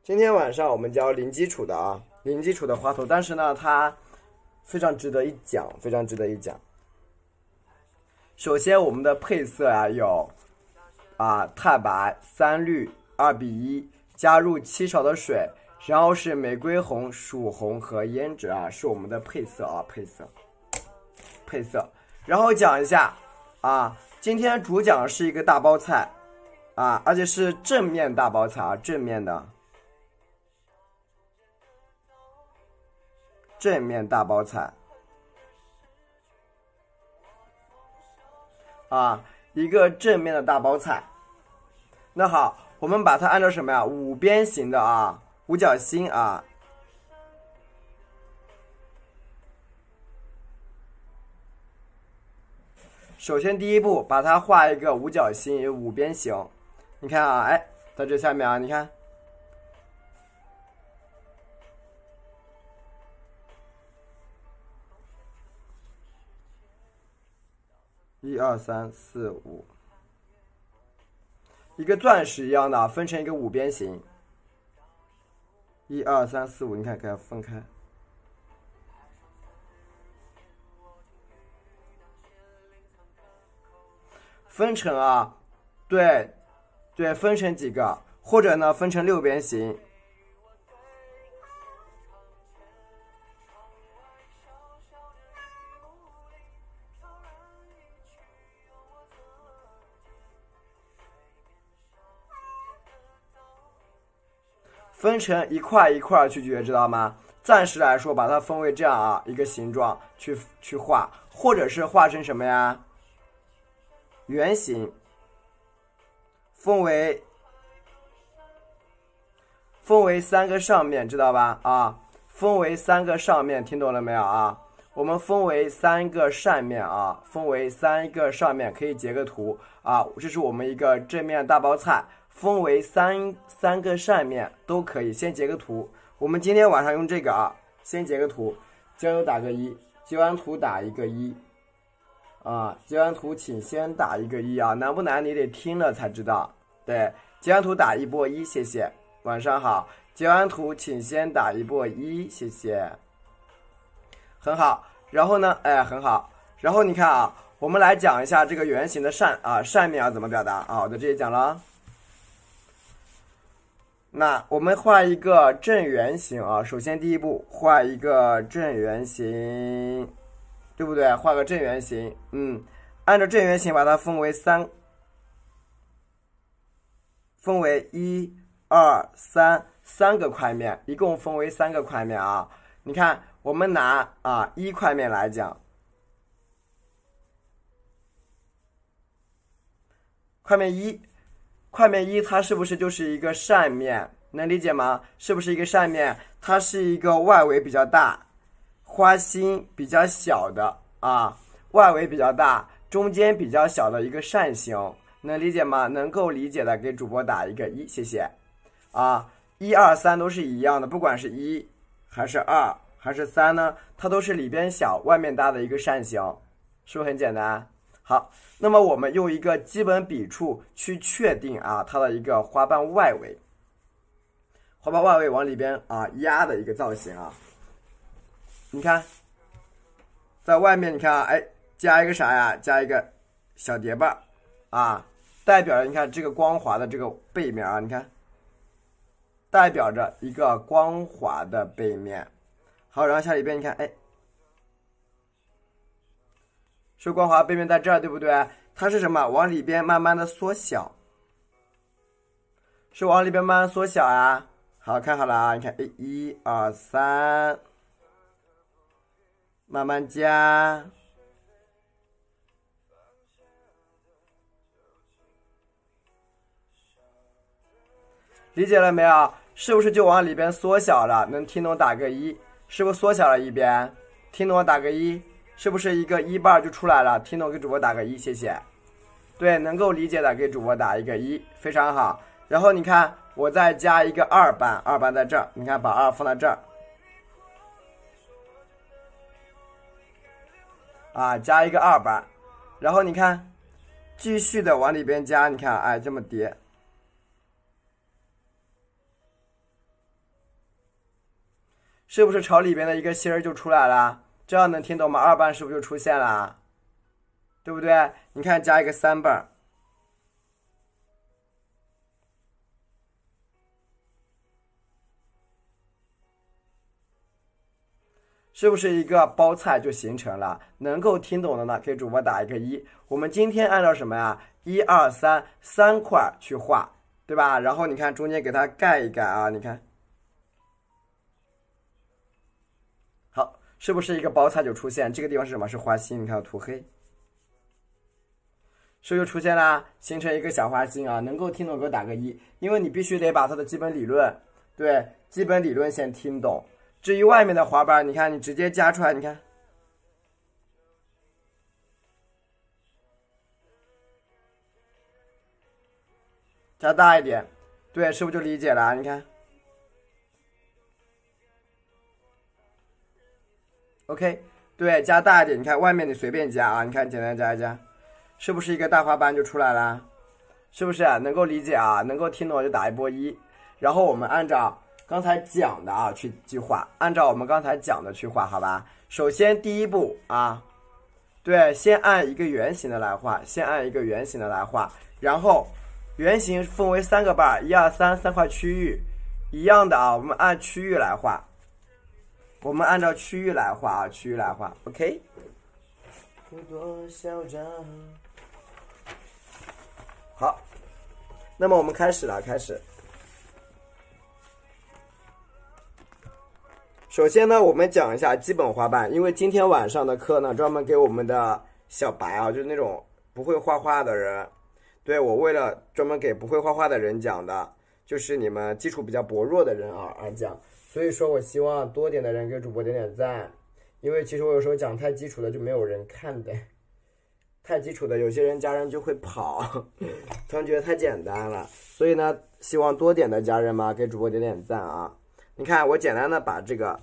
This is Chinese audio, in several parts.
今天晚上我们教零基础的啊，零基础的花头，但是呢，它非常值得一讲，非常值得一讲。首先，我们的配色啊有太白、3绿、2:1，加入7勺的水，然后是玫瑰红、曙红和胭脂啊，是我们的配色啊，配色。然后讲一下今天主讲是一个大包菜而且是正面大包菜啊，正面大包菜一个正面的大包菜。那好，我们把它按照什么呀？五边形的五角星首先第一步，把它画一个五角星，五边形。你看在这下面你看。1、2、3、4、5，一个钻石一样的分成一个五边形。1、2、3、4、5，你看给它分开。分成对，分成几个，或者呢分成六边形。分成一块一块去掘，知道吗？暂时来说，把它分为这样一个形状去画，或者是画成什么呀？圆形，分为3个上面，知道吧？分为3个上面，听懂了没有我们分为3个上面分为3个上面，可以截个图这是我们一个正面大包菜。分为三个上面都可以，先截个图。我们今天晚上用这个先截个图，交友打个1，截完图打一个1截完图请先打一个1难不难？你得听了才知道。对，截完图打一波1，谢谢。晚上好，截完图请先打一波1，谢谢。很好，然后呢，很好。然后你看我们来讲一下这个圆形的上面怎么表达我在这里讲了。那我们画一个正圆形首先第一步画一个正圆形，对不对？画个正圆形，按照正圆形把它分为1、2、3个块面，一共分为3个块面你看，我们拿1块面来讲，块面1它是不是就是一个扇面？能理解吗？是不是一个扇面？它是一个外围比较大，花心比较小的外围比较大，中间比较小的一个扇形，能理解吗？能够理解的给主播打一个1，谢谢。1、2、3都是一样的，不管是1还是2还是3呢，它都是里边小外面大的一个扇形，是不是很简单？好，那么我们用一个基本笔触去确定它的一个花瓣外围，往里边压的一个造型你看，在外面你看加一个啥呀？加一个小蝶瓣代表着你看这个光滑的这个背面你看，代表着一个光滑的背面。好，然后下里边你看是光滑背面在这儿，对不对？它是什么？往里边慢慢的缩小，是往里边慢慢缩小好，看好了你看1、2、3，慢慢加，理解了没有？是不是就往里边缩小了？能听懂打个1，是不是缩小了一边？听懂打个1，是不是一个1瓣就出来了？听懂给主播打个1，谢谢。对，能够理解的给主播打一个1，非常好。然后你看，我再加一个2瓣，在这儿，你看把2放在这儿加一个2瓣，然后你看，继续的往里边加，你看这么叠，是不是朝里边的一个心儿就出来了？这样能听懂吗？二瓣是不是就出现了？对不对？你看加一个三瓣，是不是一个包菜就形成了？能够听懂的呢，给主播打一个1。我们今天按照什么呀？1、2、3块去画，对吧？然后你看中间给它盖一盖啊，你看，好，是不是一个包菜就出现？这个地方是什么？是花心，你看我涂黑，是不是就出现了？形成一个小花心啊！能够听懂给我打个1，因为你必须得把它的基本理论，对，基本理论先听懂。至于外面的花瓣，你看你直接加出来，你看，加大一点，对，是不是就理解了？你看 ，OK， 对，加大一点，你看外面你随便加啊，你看简单加一加，是不是一个大花瓣就出来了？是不是能够理解啊？能够听懂就打一波1，然后我们按照刚才讲的啊去画，按照我们刚才讲的去画，好吧？首先第一步啊，对，先按一个圆形的来画，然后圆形分为3个瓣，1、2、3块区域，一样的啊，我们按区域来画，我们按照区域来画啊，区域来画 ，OK。好，那么我们开始。首先呢，我们讲一下基本花瓣，因为今天晚上的课呢，专门给我们的小白啊，就是那种不会画画的人，对，我为了专门给不会画画的人讲的，就是你们基础比较薄弱的人而讲，所以说我希望多点的人给主播点点赞，因为其实我有时候讲太基础的就没有人看的，太基础的有些人家人就会跑，他们觉得太简单了，所以呢，希望多点的家人嘛给主播点点赞啊。你看，我简单的把这个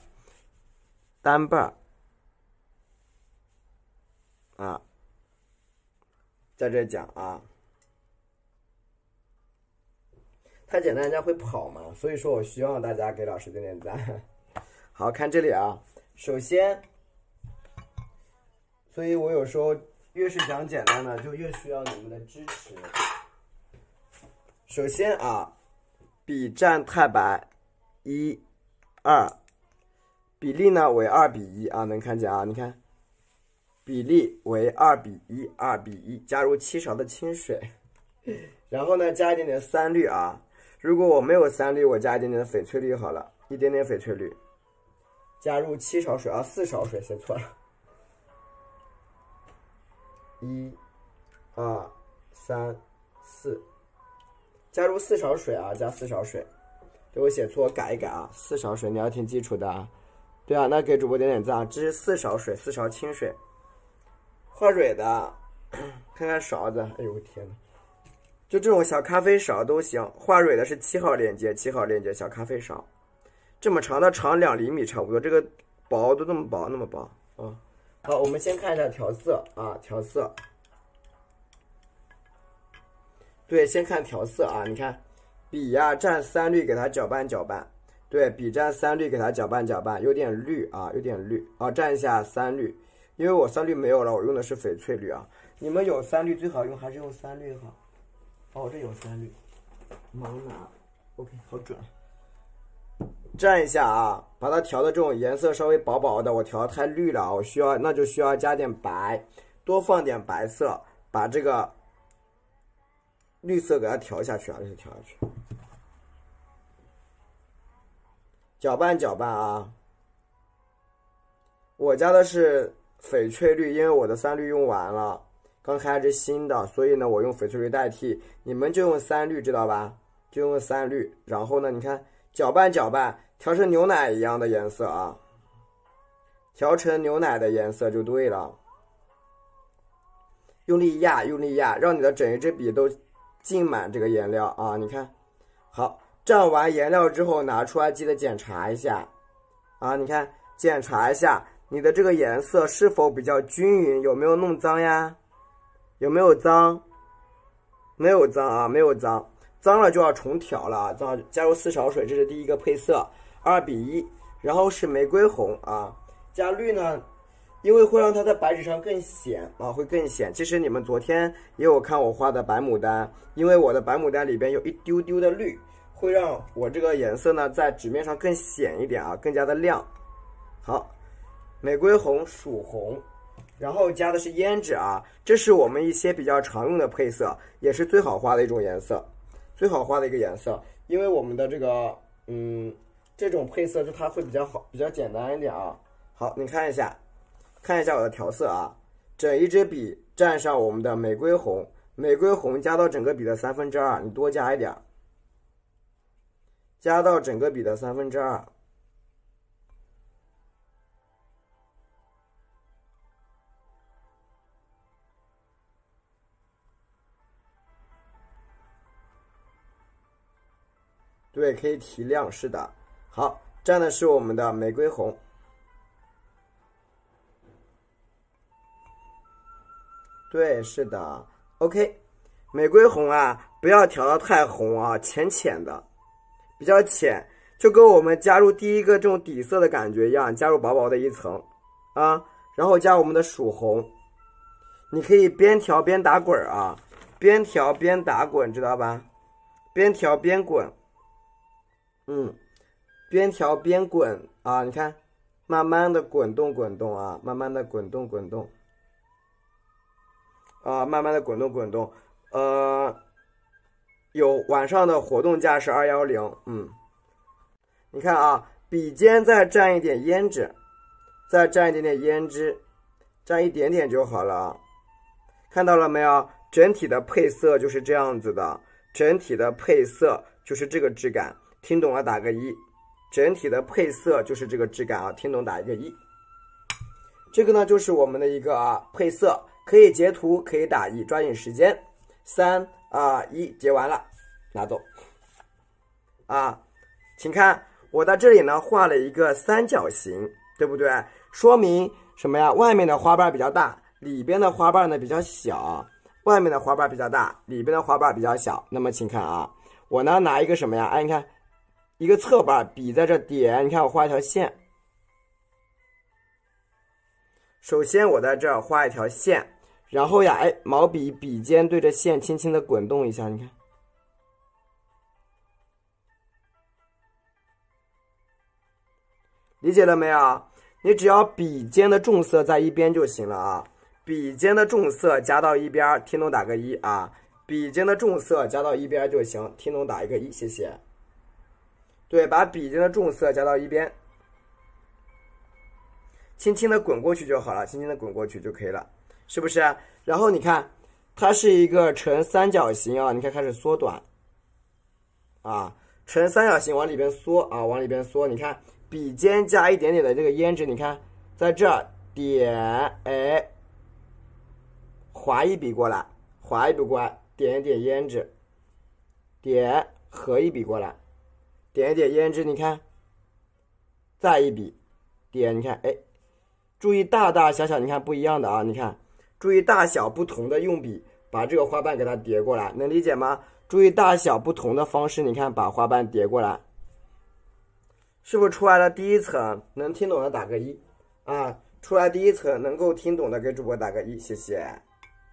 单瓣啊，在这讲啊，太简单人家会跑嘛，所以说我希望大家给老师点点赞。好，看这里啊，首先，所以我有时候越是讲简单的，就越需要你们的支持。首先啊，笔占太白1、2，比例呢为2比1啊，能看见啊？你看，比例为2比1，加入7勺的清水，然后呢加一点点3氯啊。如果我没有3氯，我加一点点翡翠绿好了，一点点翡翠绿，加入7勺水啊，4勺水，写错了。1、2、3、4，加入4勺水啊，加4勺水。对，我写错，改一改啊，4勺水，你要听基础的啊。对啊，那给主播点点赞啊，这是4勺水，4勺清水。画蕊的，看看勺子，哎呦我天哪，就这种小咖啡勺都行。画蕊的是7号链接，小咖啡勺，这么长的长2厘米差不多，这个薄都那么薄啊。好，我们先看一下调色啊，调色。对，先看调色啊，你看。笔呀占3氯，给它搅拌。对，笔占3氯，给它搅拌，有点绿啊，蘸一下3氯，因为我3氯没有了，我用的是翡翠绿啊。你们有3氯最好用，还是用3氯好？哦，这有3氯，盲拿 ，OK， 好准。蘸一下啊，把它调的这种颜色稍微薄薄的，我调的太绿了，那就需要加点白，多放点白色，把这个绿色给它调下去啊，搅拌啊。我加的是翡翠绿，因为我的3氯用完了，刚开是新的，所以呢我用翡翠绿代替，你们就用3氯，知道吧？就用3氯，然后呢你看搅拌，调成牛奶一样的颜色啊，调成牛奶的颜色就对了。用力压，让你的整一支笔都浸满这个颜料啊！你看，好，蘸完颜料之后拿出来，记得检查一下啊！你看，检查一下你的这个颜色是否比较均匀，有没有弄脏呀？有没有脏？没有脏啊，没有脏，脏了就要重调了啊！加入4勺水，这是第一个配色，2比1。然后是玫瑰红啊，加绿呢，因为会让它在白纸上更显啊，会更显。其实你们昨天也有看我画的白牡丹，因为我的白牡丹里边有一丢丢的绿，会让我这个颜色呢在纸面上更显一点啊，更加的亮。好，玫瑰红、曙红，然后加的是胭脂啊，这是我们一些比较常用的配色，也是最好画的一种颜色，最好画的一个颜色。因为我们的这个这种配色就它会比较好，比较简单一点啊。好，你看一下我的调色啊，整一支笔蘸上我们的玫瑰红，玫瑰红加到整个笔的2/3，你多加一点，加到整个笔的2/3。对，可以提亮，是的。好，蘸的是我们的玫瑰红。对，是的。OK， 玫瑰红啊，不要调到太红啊，浅浅的，比较浅，就跟我们加入第一个这种底色的感觉一样，加入薄薄的一层啊，然后加我们的曙红。你可以边调边打滚啊，边调边打滚，知道吧？边调边滚。边调边滚啊！你看，慢慢的滚动滚动啊，慢慢的滚动滚动啊，慢慢的滚动滚动。有晚上的活动价是210。你看啊，笔尖再蘸一点胭脂，再蘸一点点胭脂，蘸一点点就好了啊。看到了没有？整体的配色就是这样子的，整体的配色就是这个质感。听懂了打个1，整体的配色就是这个质感啊，听懂打一个1。这个呢就是我们的一个配色，可以截图，可以打1，抓紧时间。3、2、1，截完了，拿走。请看我在这里呢画了一个三角形，对不对？说明什么呀？外面的花瓣比较大，里边的花瓣呢比较小。外面的花瓣比较大，里边的花瓣比较小。那么请看啊，我呢拿一个什么呀？你看。一个侧瓣，笔在这点，你看我画一条线。首先我在这儿画一条线，然后呀，毛笔笔尖对着线轻轻的滚动一下，你看，理解了没有？你只要笔尖的重色在一边就行了啊，笔尖的重色加到一边，听懂打个1啊，笔尖的重色加到一边就行，听懂打一个1，谢谢。对，把笔尖的重色加到一边，轻轻的滚过去就好了，轻轻的滚过去就可以了，是不是？然后你看，它是一个呈三角形啊，你看开始缩短，呈三角形往里边缩啊，往里边缩。你看，笔尖加一点点的这个胭脂，你看在这儿点，划一笔过来，划一笔过来，点一点胭脂，点，合一笔过来。点一点胭脂，你看，再一笔，点，你看，注意大大小小，你看不一样的啊，你看，注意大小不同的用笔，把这个花瓣给它叠过来，能理解吗？注意大小不同的方式，你看把花瓣叠过来，是不是出来了第一层？能听懂的打个1啊，出来第一层能够听懂的给主播打个1，谢谢，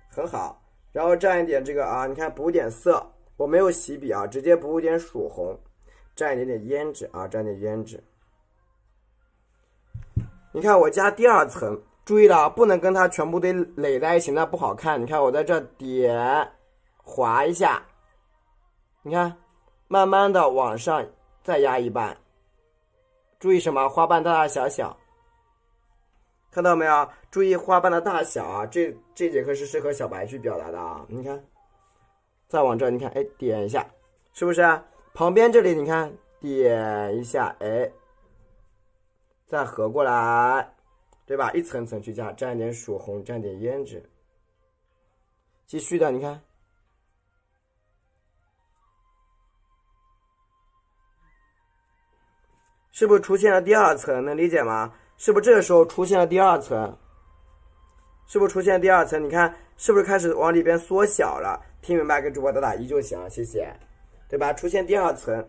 很好。然后蘸一点这个啊，你看补点色，我没有洗笔啊，直接补一点曙红。蘸一点点胭脂啊，蘸点胭脂。你看我加第2层，注意了，不能跟它全部得垒在一起，那不好看。你看我在这点，划一下，你看，慢慢的往上再压一半。注意什么？花瓣大大小小，看到没有？注意花瓣的大小啊，这节课是适合小白去表达的啊。你看，再往这，你看，点一下，是不是？旁边这里你看点一下，再合过来，对吧？一层层去加，蘸点曙红，蘸点胭脂，继续的，你看，是不是出现了第2层？能理解吗？是不是这个时候出现了第2层？是不是出现第2层？你看是不是开始往里边缩小了？听明白给主播打1就行了，谢谢。对吧？出现第2层，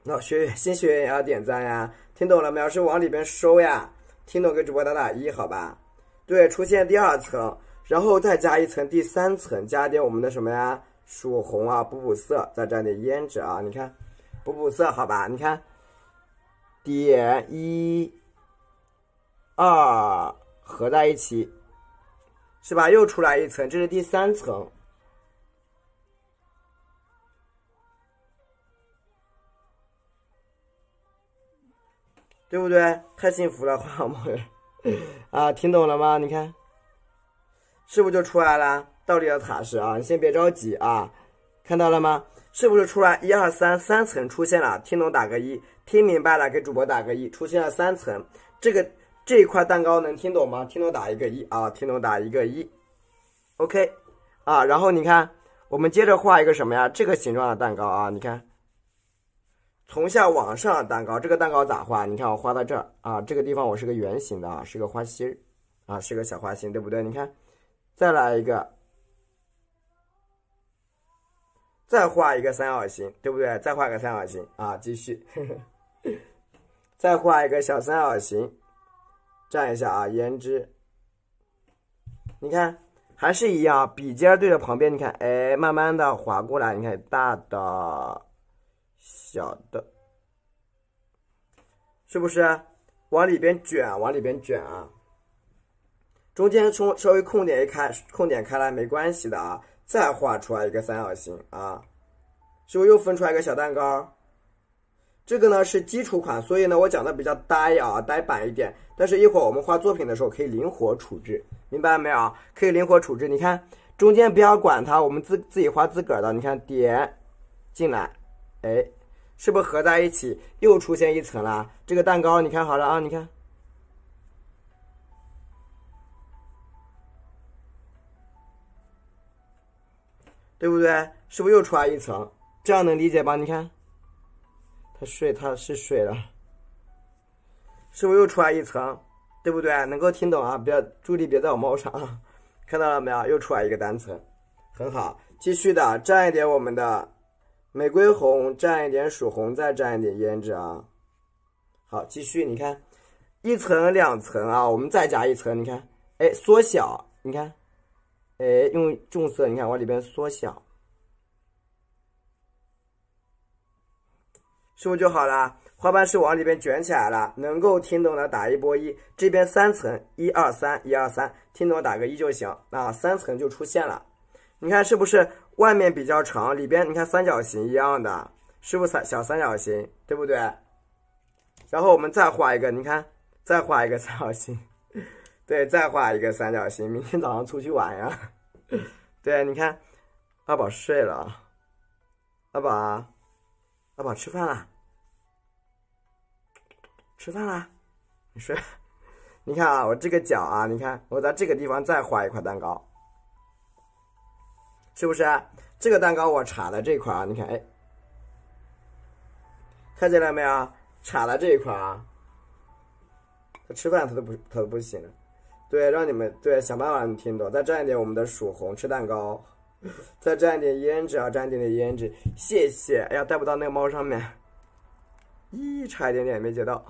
那新学员也要点赞呀，听懂了没有？是往里边收呀。听懂给主播打打一，好吧？对，出现第二层，然后再加一层第三层，加点我们的什么呀？曙红啊，补色，再蘸点胭脂啊。你看，补色，好吧？你看，点1、2合在一起，是吧？又出来一层，这是第三层。对不对？太幸福了，花木啊，听懂了吗？你看，是不是就出来了？倒立的塔式啊，你先别着急啊，看到了吗？是不是出来1、2、3三层出现了？听懂打个一，听明白了给主播打个一，出现了3层。这一块蛋糕能听懂吗？听懂打一个一啊，听懂打一个一。OK 啊，然后你看，我们接着画一个什么呀？这个形状的蛋糕啊，你看。从下往上的蛋糕，这个蛋糕咋画？你看我画到这儿啊，这个地方我是个圆形的啊，是个花心啊，是个小花心，对不对？你看，再来一个，再画一个三角形，对不对？再画个三角形啊，继续，再画一个小三角形，蘸一下啊，胭脂。你看，还是一样，笔尖对着旁边，你看，哎，慢慢的划过来，你看大的。小的，是不是往里边卷，往里边卷啊？中间稍微空点开来没关系的啊。再画出来一个三角形啊，是不是又分出来一个小蛋糕？这个呢是基础款，所以呢我讲的比较呆啊，呆板一点。但是一会儿我们画作品的时候可以灵活处置，明白没有？可以灵活处置。你看中间不要管它，我们自己画自个儿的。你看点进来，哎。是不是合在一起又出现一层了？这个蛋糕你看好了啊，你看，对不对？是不是又出来一层？这样能理解吧？你看，它是睡了，是不是又出来一层？对不对？能够听懂啊？不要注意力别在我猫上啊！看到了没有？又出来一个单层，很好。继续的蘸一点我们的玫瑰红，蘸一点曙红，再蘸一点胭脂啊。好，继续，你看1层2层啊，我们再加一层，你看，哎，缩小，你看，哎，用重色，你看往里边缩小，是不是就好了？花瓣是往里边卷起来了，能够听懂的打一波一，这边3层，1、2、3，1、2、3，听懂打个1就行啊，3层就出现了。你看是不是外面比较长，里边你看三角形一样的，是不是小三角形，对不对？然后我们再画一个，你看，再画一个三角形，对，再画一个三角形。明天早上出去玩呀？对，你看，阿宝睡了，阿宝吃饭了，吃饭啦，你睡。你看啊，我这个角啊，你看我在这个地方再画一块蛋糕。是不是这个蛋糕我插的这块啊？你看，哎，看见了没有？插的这一块啊，他吃饭他都不行了。对，让你们对想办法让你听懂。再蘸一点我们的曙红，吃蛋糕，再蘸一点胭脂啊，蘸一点点胭脂。谢谢。哎呀，带不到那个猫上面，咦，差一点点没接到。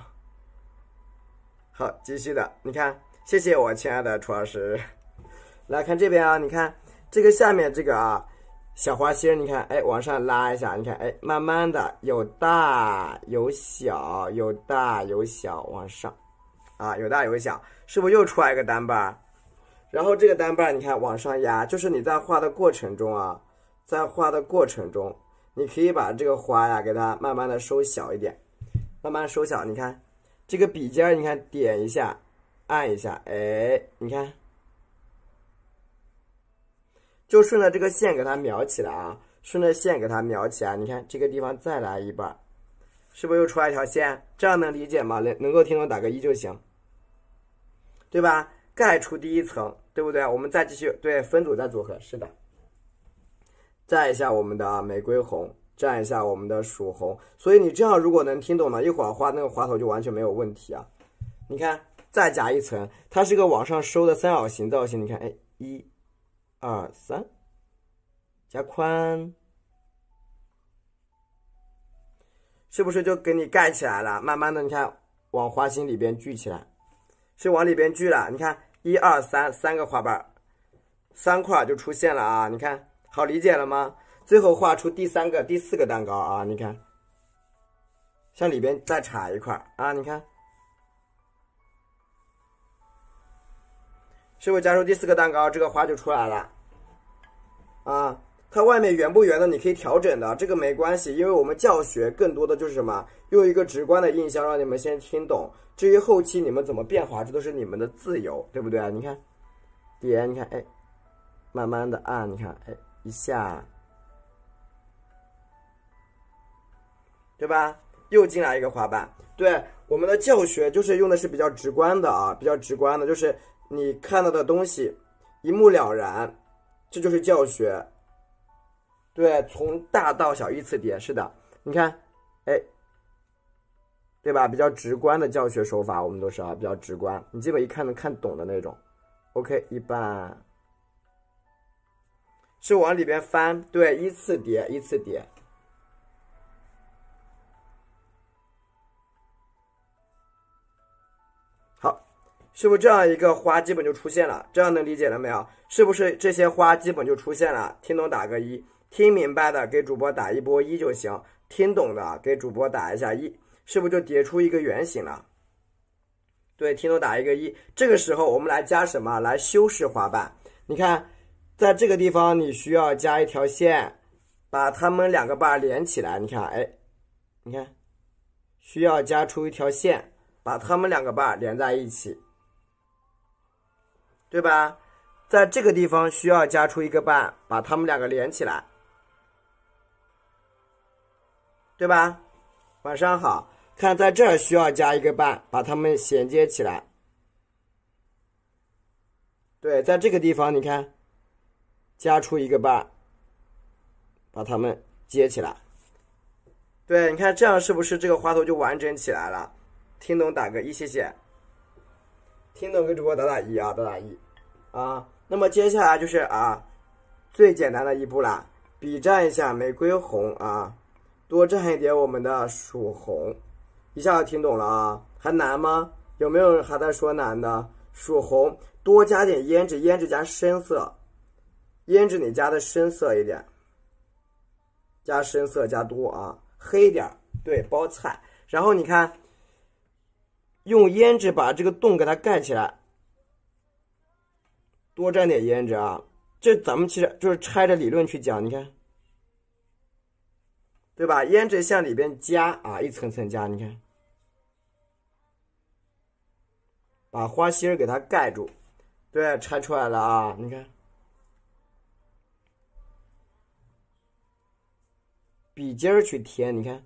好，继续的，你看，谢谢我亲爱的楚老师。来看这边啊，你看。这个下面这个啊，小花心，你看，哎，往上拉一下，你看，哎，慢慢的有大有小，有大有小，往上，啊，有大有小，是不是又出来一个单瓣？然后这个单瓣，你看往上压，就是你在画的过程中啊，在画的过程中，你可以把这个花呀，给它慢慢的收小一点，慢慢收小。你看这个笔尖，你看点一下，按一下，哎，你看。就顺着这个线给它描起来啊，顺着线给它描起来。你看这个地方再来一半，是不是又出来一条线？这样能理解吗？能够听懂打个1就行，对吧？盖出第一层，对不对？我们再继续，对，分组再组合，是的。蘸一下我们的玫瑰红，蘸一下我们的曙红。所以你这样如果能听懂呢，一会儿画那个花头就完全没有问题啊。你看，再加一层，它是个往上收的三角形造型。你看，哎，1、2、3，加宽，是不是就给你盖起来了？慢慢的，你看往花心里边聚起来，是往里边聚了。你看1、2、3，三个花瓣，3块就出现了啊！你看好理解了吗？最后画出第3个、第4个蛋糕啊！你看，向里边再插一块啊！你看，是不是加入第4个蛋糕，这个花就出来了啊？它外面圆不圆的你可以调整的，这个没关系，因为我们教学更多的就是什么，用一个直观的印象让你们先听懂，至于后期你们怎么变化，这都是你们的自由，对不对？你看点，你看哎，慢慢的按，你看哎一下，对吧？又进来一个花瓣。对，我们的教学就是用的是比较直观的啊，比较直观的，就是你看到的东西一目了然，这就是教学。对，从大到小依次叠，是的，你看，哎，对吧？比较直观的教学手法，我们都是啊，比较直观，你基本一看能看懂的那种。OK， 一半是往里边翻，对，依次叠，依次叠。好，是不是这样一个花基本就出现了？这样能理解了没有？是不是这些花基本就出现了？听懂打个1。听明白的给主播打一波1就行，听懂的给主播打一下1，是不是就叠出一个圆形了？对，听懂打一个1。这个时候我们来加什么？来修饰花瓣。你看，在这个地方你需要加一条线，把它们2个瓣连起来。你看，哎，你看，需要加出一条线，把它们2个瓣连在一起，对吧？在这个地方需要加出一个瓣，把它们2个连起来。对吧？晚上好，看在这儿需要加一个瓣，把它们衔接起来。对，在这个地方你看，加出一个瓣，把它们接起来。对，你看这样是不是这个花头就完整起来了？听懂打个1，谢谢。听懂给主播打打1啊，打打1啊。那么接下来就是啊，最简单的一步啦，比蘸一下玫瑰红啊。多蘸一点我们的曙红，一下就听懂了啊？还难吗？有没有人还在说难的？曙红多加点胭脂，胭脂加深色，胭脂你加的深色一点，加深色加多啊，黑一点，对，包菜。然后你看，用胭脂把这个洞给它盖起来，多蘸点胭脂啊。这咱们其实就是拆着理论去讲，你看。对吧？胭脂向里边加啊，一层层加，你看，把花心儿给它盖住，对，拆出来了啊，你看，笔尖儿去填，你看，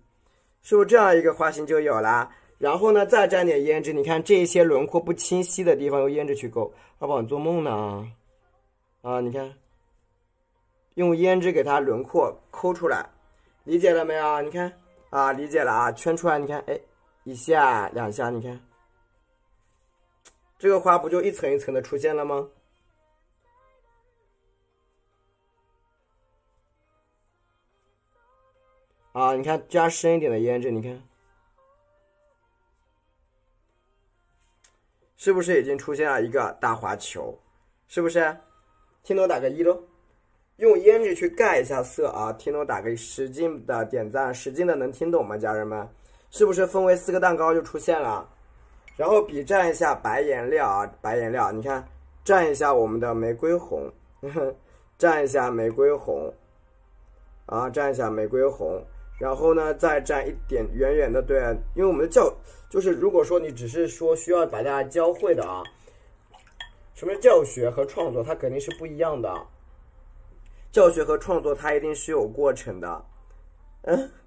是不是这样一个花心就有了？然后呢，再沾点胭脂，你看这些轮廓不清晰的地方，用胭脂去勾。老板，你做梦呢啊？你看，用胭脂给它轮廓抠出来。理解了没有？你看啊，理解了啊，圈出来，你看，哎，一下2下，你看，这个花不就一层一层的出现了吗？啊，你看加深一点的胭脂，你看，是不是已经出现了一个大花球？是不是？听懂打个1喽。用胭脂去盖一下色啊，听懂打个使劲的点赞，使劲的能听懂吗，家人们？是不是分为4个蛋糕就出现了？然后比蘸一下白颜料啊，白颜料，你看，蘸一下我们的玫瑰红，蘸一下玫瑰红，啊，蘸一下玫瑰红，然后呢，再蘸一点圆圆的，对，因为我们的就是如果说你只是说需要把大家教会的啊，什么教学和创作，它肯定是不一样的。教学和创作它一定是有过程的，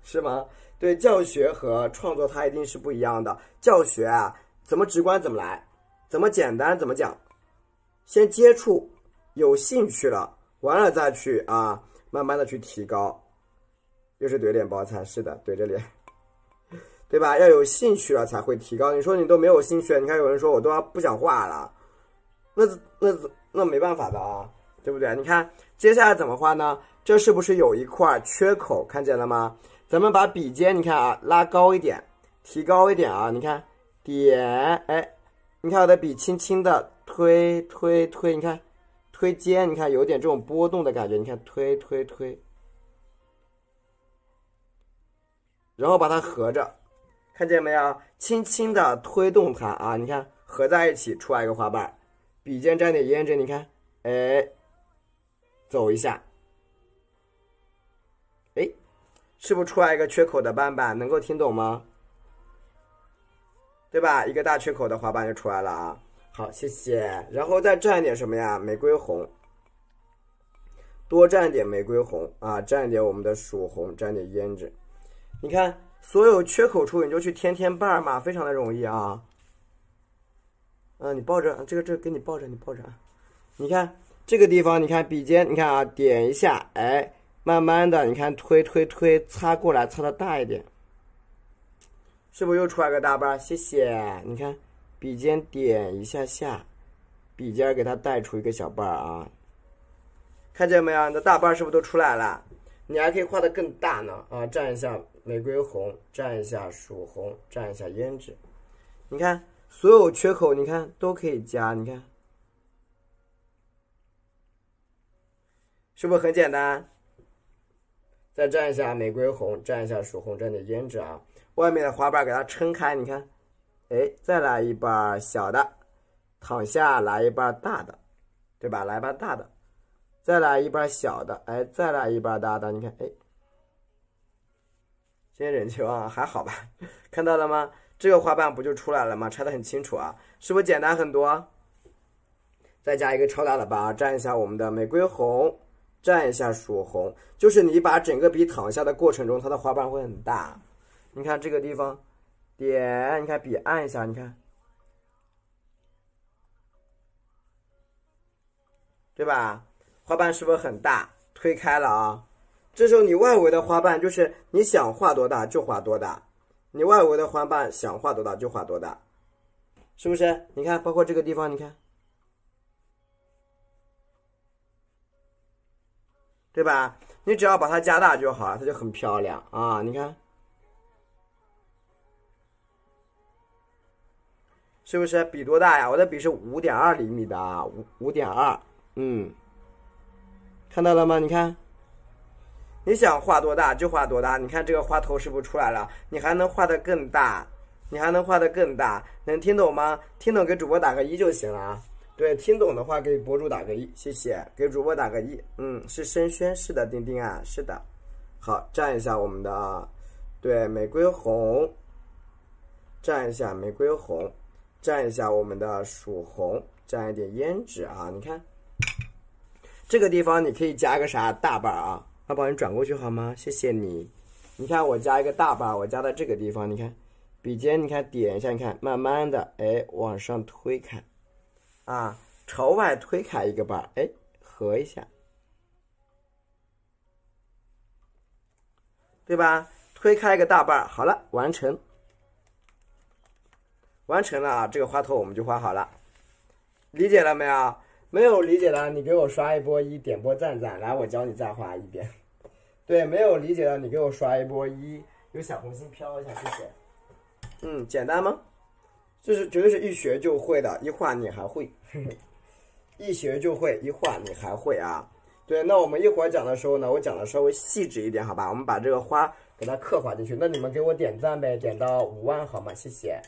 是吗？对，教学和创作它一定是不一样的。教学啊，怎么直观怎么来，怎么简单怎么讲，先接触，有兴趣了，完了再去啊，慢慢的去提高。又是怼脸包餐，是的，怼着脸，对吧？要有兴趣了才会提高。你说你都没有兴趣，你看有人说我都要不想画了，那没办法的啊。对不对？你看接下来怎么画呢？这是不是有一块缺口？看见了吗？咱们把笔尖，你看啊，拉高一点，提高一点啊，你看点，哎，你看我的笔轻轻的推，你看推肩，你看有点这种波动的感觉，你看推，然后把它合着，看见没有？轻轻的推动它啊，你看合在一起出来一个花瓣，笔尖沾点胭脂，你看，哎，走一下，哎，是不是出来一个缺口的斑斑？能够听懂吗？对吧？一个大缺口的花瓣就出来了啊。好，谢谢。然后再蘸一点什么呀？玫瑰红，多蘸点玫瑰红啊，蘸点我们的曙红，蘸点胭脂。你看，所有缺口处你就去添瓣嘛，非常的容易啊。你抱着这个给你抱着，你抱着啊。你看这个地方，你看笔尖，你看啊，点一下，哎，慢慢的，你看推，擦过来，擦的大一点。是不是又出来个大瓣？谢谢。你看，笔尖点一下下，笔尖给它带出一个小瓣啊，看见没有？你的大瓣是不是都出来了？你还可以画的更大呢啊！蘸一下玫瑰红，蘸一下曙红，蘸一下胭脂。你看，所有缺口，你看都可以加。你看，是不是很简单？再蘸一下玫瑰红，蘸一下曙红，蘸点胭脂啊。外面的花瓣给它撑开，你看，哎，再来一瓣小的，躺下来一瓣大的，对吧？来一瓣大的，再来一瓣小的，哎，再来一瓣大的，你看，哎，今天忍球啊，还好吧？看到了吗？这个花瓣不就出来了吗？拆得很清楚啊，是不是简单很多？再加一个超大的瓣，蘸一下我们的玫瑰红，蘸一下曙红，就是你把整个笔躺下的过程中，它的花瓣会很大。你看这个地方，点，你看笔按一下，你看，对吧？花瓣是不是很大？推开了啊，这时候你外围的花瓣就是你想画多大就画多大，你外围的花瓣想画多大就画多大，是不是？你看，包括这个地方，你看，对吧？你只要把它加大就好了，它就很漂亮啊！你看。是不是笔多大呀？我的笔是5.2厘米的啊，5.2，看到了吗？你看，你想画多大就画多大。你看这个花头是不是出来了？你还能画得更大，能听懂吗？听懂给主播打个1就行了啊。对，听懂的话给博主打个1，谢谢，给主播打个1。是深轩，是的，丁丁啊，是的。好，蘸一下我们的，对，玫瑰红，蘸一下玫瑰红。蘸一下我们的曙红，蘸一点胭脂啊！你看，这个地方你可以加个啥大瓣啊？阿宝，你转过去好吗？谢谢你。你看我加一个大瓣，我加到这个地方，你看，笔尖你看点一下，你看慢慢的，哎，往上推开，啊，朝外推开一个瓣，哎，合一下，对吧？推开一个大瓣，好了，完成。完成了啊，这个花头我们就画好了，理解了没有？没有理解的，你给我刷一波1，点波赞，来，我教你再画一遍。对，没有理解的，你给我刷一波1，有小红心飘一下，谢谢。简单吗？这是绝对是一学就会的，一画你还会，一学就会，一画你还会啊。对，那我们一会儿讲的时候呢，我讲的稍微细致一点，好吧？我们把这个花给它刻画进去。那你们给我点赞呗，点到5万好吗？谢谢。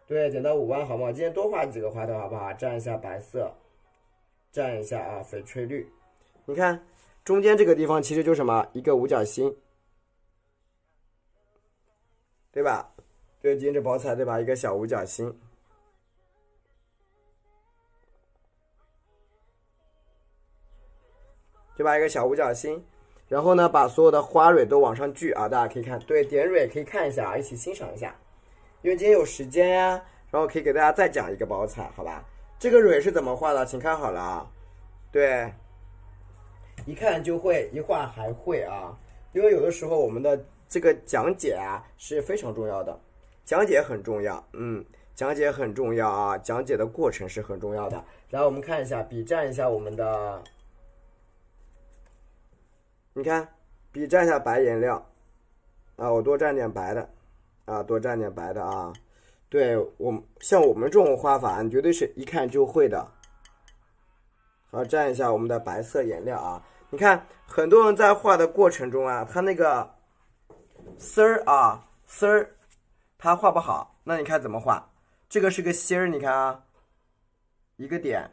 对，点到5万好吗？今天多画几个花头好不好？蘸一下白色，蘸一下啊翡翠绿。你看中间这个地方其实就是什么？一个五角星，对吧？对，金针包菜对吧？一个小五角星，对吧？一个小五角星。然后呢，把所有的花蕊都往上聚啊，大家可以看。对，点蕊可以看一下啊，一起欣赏一下。因为今天有时间呀，然后可以给大家再讲一个包菜，好吧？这个蕊是怎么画的？请看好了啊。对，一看就会，一画还会啊。因为有的时候我们的这个讲解啊是非常重要的，讲解很重要，讲解很重要啊，讲解的过程是很重要的。来，我们看一下，笔蘸一下我们的，你看，笔蘸一下白颜料啊，我多蘸点白的。多蘸点白的啊，对像我们这种画法，你绝对是一看就会的。好，蘸一下我们的白色颜料啊。你看，很多人在画的过程中啊，他那个丝儿，他画不好。那你看怎么画？这个是个芯儿，你看啊，一个点，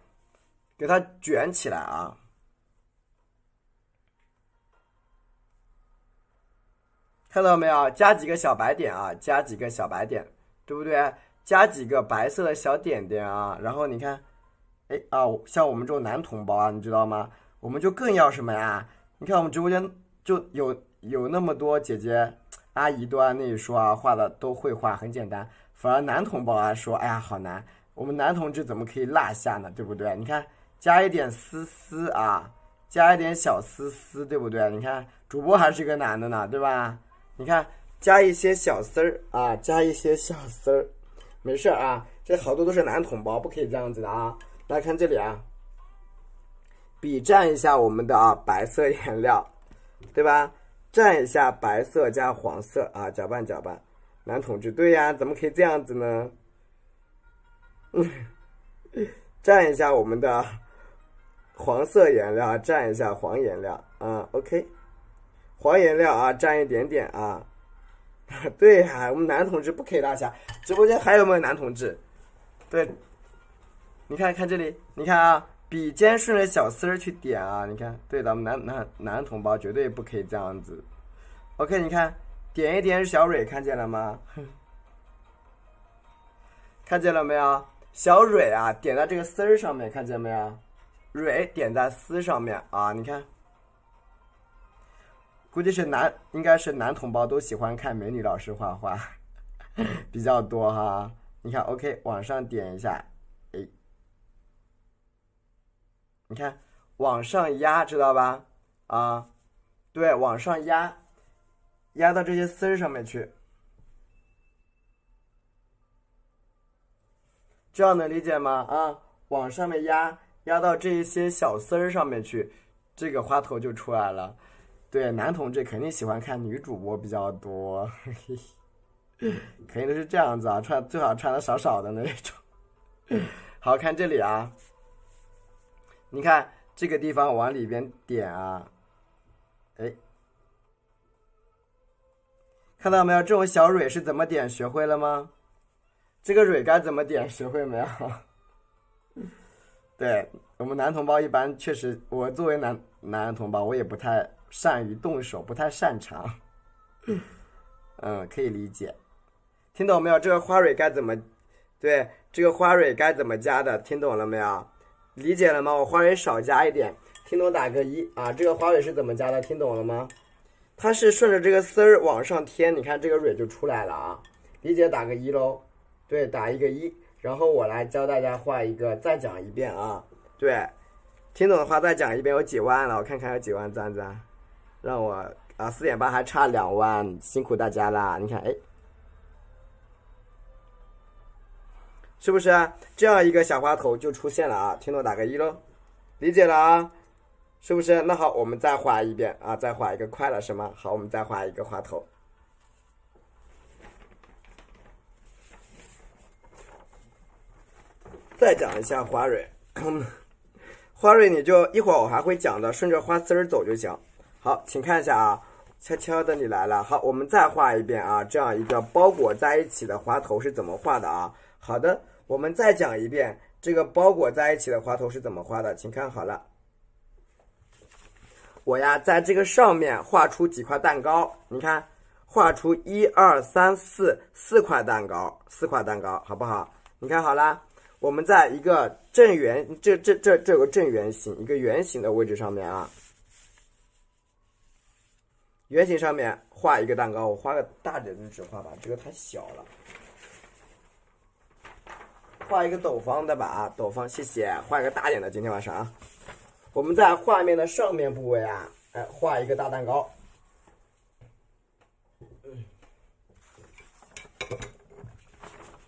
给它卷起来啊。看到没有？加几个小白点啊，加几个小白点，对不对？加几个白色的小点点啊。然后你看，哎啊，像我们这种男同胞啊，你知道吗？我们就更要什么呀？你看我们直播间就有那么多姐姐阿姨都按那里说啊，画的都会画，很简单。反而男同胞啊说，哎呀好难，我们男同志怎么可以落下呢？对不对？你看加一点丝丝啊，加一点小丝丝，对不对？你看主播还是个男的呢，对吧？你看加一些小丝儿啊，加一些小丝儿，没事啊，这好多都是男同胞，不可以这样子的啊。来看这里啊，笔蘸一下我们的白色颜料，对吧？蘸一下白色加黄色啊，搅拌搅拌。男同志，对呀，怎么可以这样子呢？蘸一下我们的黄色颜料，蘸一下黄颜料啊 ，OK， 黄颜料啊，蘸一点点啊。对呀，我们男同志不可以落下。直播间还有没有男同志？对，你看看这里，你看啊，笔尖顺着小丝儿去点啊，你看，对的，我们男同胞绝对不可以这样子。OK， 你看。点一点小蕊，看见了吗？看见了没有？小蕊啊，点在这个丝儿上面，看见没有？蕊点在丝上面啊，你看，估计是应该是男同胞都喜欢看美女老师画画，比较多哈。你看 ，OK， 往上点一下，哎，你看往上压，知道吧？啊，对，往上压。压到这些丝儿上面去，这样能理解吗？啊，往上面压，压到这一些小丝儿上面去，这个花头就出来了。对，男同志肯定喜欢看女主播比较多，肯定都是这样子啊，最好穿的少少的那种。好看这里啊，你看这个地方往里边点啊，哎。看到没有？这种小蕊是怎么点？学会了吗？这个蕊该怎么点？学会没有？对，我们男同胞一般确实，我作为男同胞，我也不太善于动手，不太擅长。可以理解。听懂没有？这个花蕊该怎么？对，这个花蕊该怎么加的？听懂了没有？理解了吗？我花蕊少加一点，听懂打个1啊！这个花蕊是怎么加的？听懂了吗？它是顺着这个丝儿往上添，你看这个蕊就出来了啊！理解打个1喽，对，打一个1。然后我来教大家画一个，再讲一遍啊！对，听懂的话再讲一遍。有几万了？我看看有几万赞赞，让我啊4.8还差2万，辛苦大家啦！你看，哎，是不是这样一个小花头就出现了啊？听懂打个1喽，理解了啊？是不是？那好，我们再画一遍啊，再画一个，快了是吗？好，我们再画一个花头。再讲一下花蕊，花蕊你就一会儿我还会讲的，顺着花丝儿走就行。好，请看一下啊，悄悄的你来了。好，我们再画一遍啊，这样一个包裹在一起的花头是怎么画的啊？好的，我们再讲一遍这个包裹在一起的花头是怎么画的，请看好了。我呀，在这个上面画出几块蛋糕，你看，画出1、2、3、4块蛋糕，4块蛋糕，好不好？你看好啦，我们在一个正圆，这有个正圆形，一个圆形的位置上面啊，圆形上面画一个蛋糕，我画个大点的纸画吧，这个太小了。画一个斗方的吧啊，斗方，谢谢，画一个大点的，今天晚上啊。我们在画面的上面部位啊，画一个大蛋糕，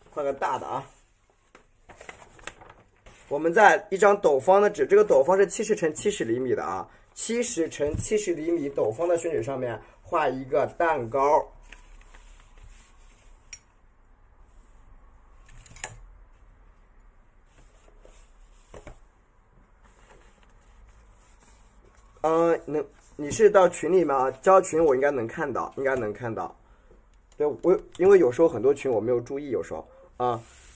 画个大的啊。我们在一张斗方的纸，这个斗方是70乘70厘米的啊，70乘70厘米斗方的宣纸上面画一个蛋糕。你是到群里吗？交群我应该能看到，应该能看到。对，因为有时候很多群我没有注意，有时候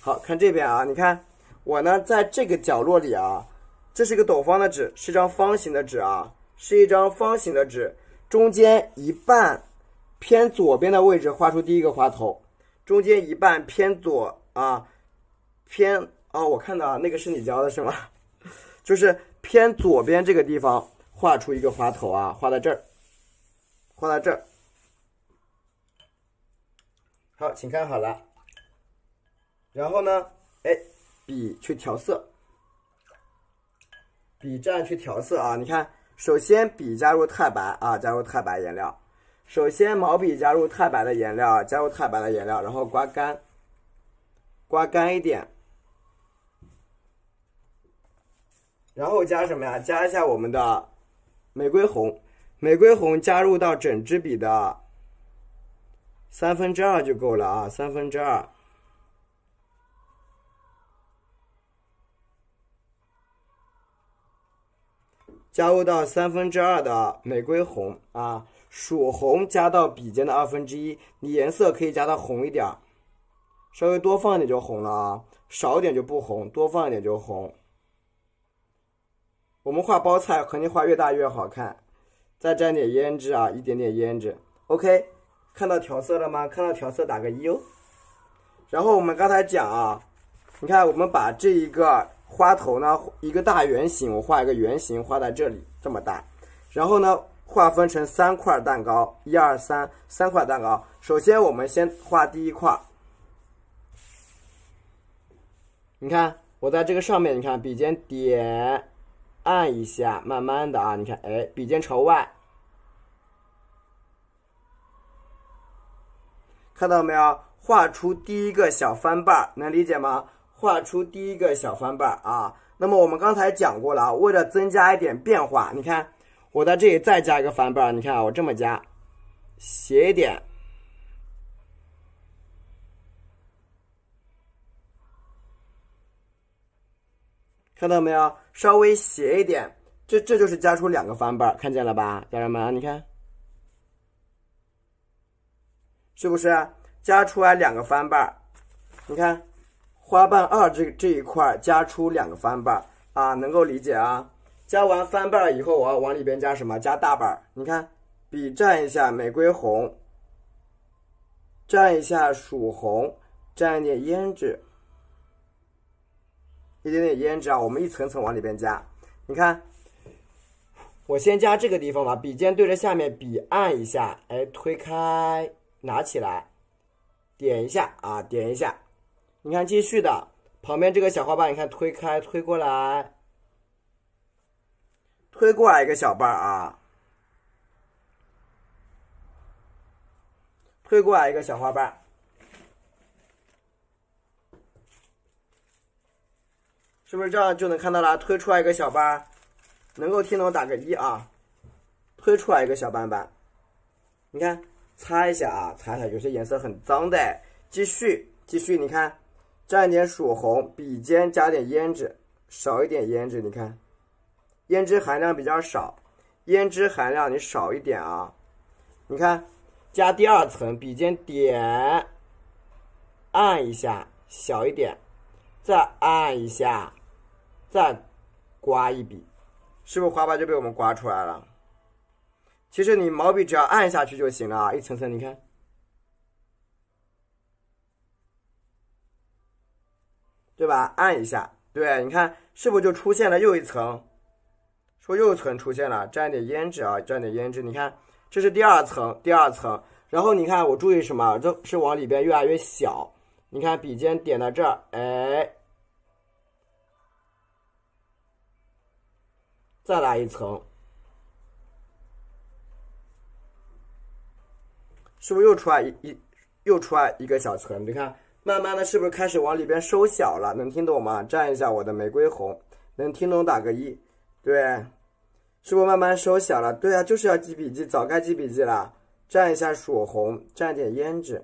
好看这边啊，你看我呢在这个角落里啊，这是一个斗方的纸，是一张方形的纸啊，是一张方形的纸，中间一半偏左边的位置画出第一个花头，中间一半偏左啊，我看到那个是你教的是吗？就是偏左边这个地方画出一个花头啊，画在这儿，画在这儿。好，请看好了。然后呢，笔去调色，笔站去调色啊。你看，首先笔加入太白啊，加入太白颜料。首先毛笔加入太白的颜料，加入太白的颜料，然后刮干，刮干一点。然后加什么呀？加一下我们的玫瑰红，玫瑰红加入到整支笔的2/3就够了啊，2/3。加入到2/3的玫瑰红啊，曙红加到笔尖的1/2，你颜色可以加到红一点，稍微多放一点就红了啊，少一点就不红，多放一点就红。我们画包菜肯定画越大越好看，再沾点胭脂啊，一点点胭脂。OK， 看到调色了吗？看到调色打个1哦。然后我们刚才讲啊，你看我们把这一个花头呢，一个大圆形，我画一个圆形画在这里这么大，然后呢划分成3块蛋糕，1、2、3，三块蛋糕。首先我们先画第一块，你看我在这个上面，你看笔尖点按一下，慢慢的啊，你看，笔尖朝外，看到没有？画出第一个小翻瓣，能理解吗？画出第一个小翻瓣啊。那么我们刚才讲过了，为了增加一点变化，你看我在这里再加一个翻瓣，你看我这么加，斜一点，看到没有？稍微斜一点，这就是加出2个翻瓣，看见了吧，家人们？你看，是不是加出来2个翻瓣？你看，花瓣2这一块加出2个翻瓣啊，能够理解啊？加完翻瓣以后，我要往里边加什么？加大瓣。你看，笔蘸一下玫瑰红，蘸一下曙红，蘸一点胭脂。一点点胭脂啊，我们一层层往里边加。你看，我先加这个地方吧，笔尖对着下面，笔按一下，推开，拿起来，点一下啊，点一下。你看，继续的，旁边这个小花瓣，你看推开，推过来，推过来一个小瓣啊，推过来一个小花瓣。是不是这样就能看到了？推出来一个小瓣，能够听懂打个1啊。推出来一个小瓣瓣，你看，擦一下啊，擦一下，有些颜色很脏的。继续，你看，蘸一点曙红，笔尖加点胭脂，少一点胭脂，你看，胭脂含量比较少，胭脂含量你少一点啊。你看，加第2层，笔尖点，按一下，小一点，再按一下。再刮一笔，是不是花瓣就被我们刮出来了？其实你毛笔只要按下去就行了啊，一层层，你看，对吧？按一下，对，你看是不是就出现了又一层？说又一层出现了，蘸点胭脂啊，蘸点胭脂，你看这是第2层，然后你看我注意什么？这是往里边越来越小，你看笔尖点到这儿，再来一层，是不是又出来一个小层？你看，慢慢的是不是开始往里边收小了？能听懂吗？蘸一下我的玫瑰红，能听懂打个1。对，是不是慢慢收小了？对啊，就是要记笔记，早该记笔记了。蘸一下曙红，蘸点胭脂，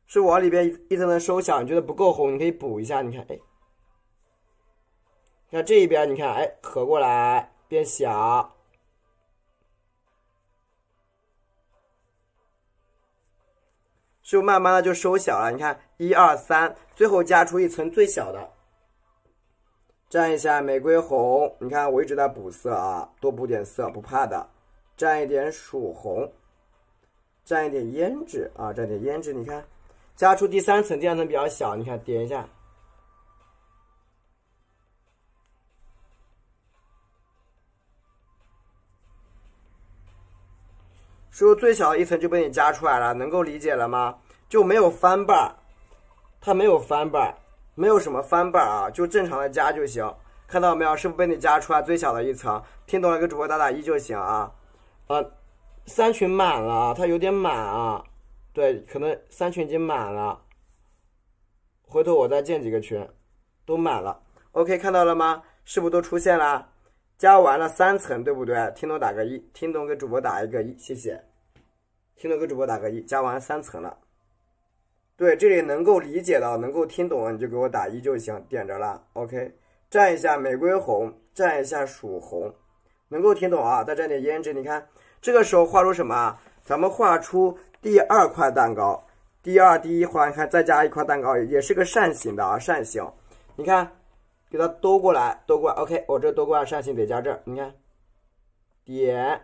是不是往里边一层层收小？你觉得不够红，你可以补一下。你看，看这一边，你看，合过来变小，是不是慢慢的就收小了？你看1、2、3，最后加出一层最小的。蘸一下玫瑰红，你看我一直在补色啊，多补点色不怕的。蘸一点曙红，蘸一点胭脂啊，蘸点胭脂，你看加出第3层，第2层比较小，你看点一下。是不是最小的一层就被你加出来了？能够理解了吗？就没有翻瓣，它没有翻瓣，没有什么翻瓣啊，就正常的加就行。看到没有？是不是被你加出来最小的一层？听懂了给主播打打1就行啊。3群满了，它有点满啊。对，可能3群已经满了。回头我再建几个群，都满了。OK， 看到了吗？是不是都出现了？加完了3层，对不对？听懂打个1，听懂给主播打一个1，谢谢。听懂给主播打个1，加完3层了。对，这里能够理解的，能够听懂的，你就给我打1就行，点着了。OK， 蘸一下玫瑰红，蘸一下曙红，能够听懂啊？再蘸点胭脂，你看这个时候画出什么？咱们画出第2块蛋糕，第1画，你看再加一块蛋糕，也是个扇形的啊，扇形。你看。给它兜过来，兜过来 ，OK， 我这兜过来扇形得加这儿，你看，点，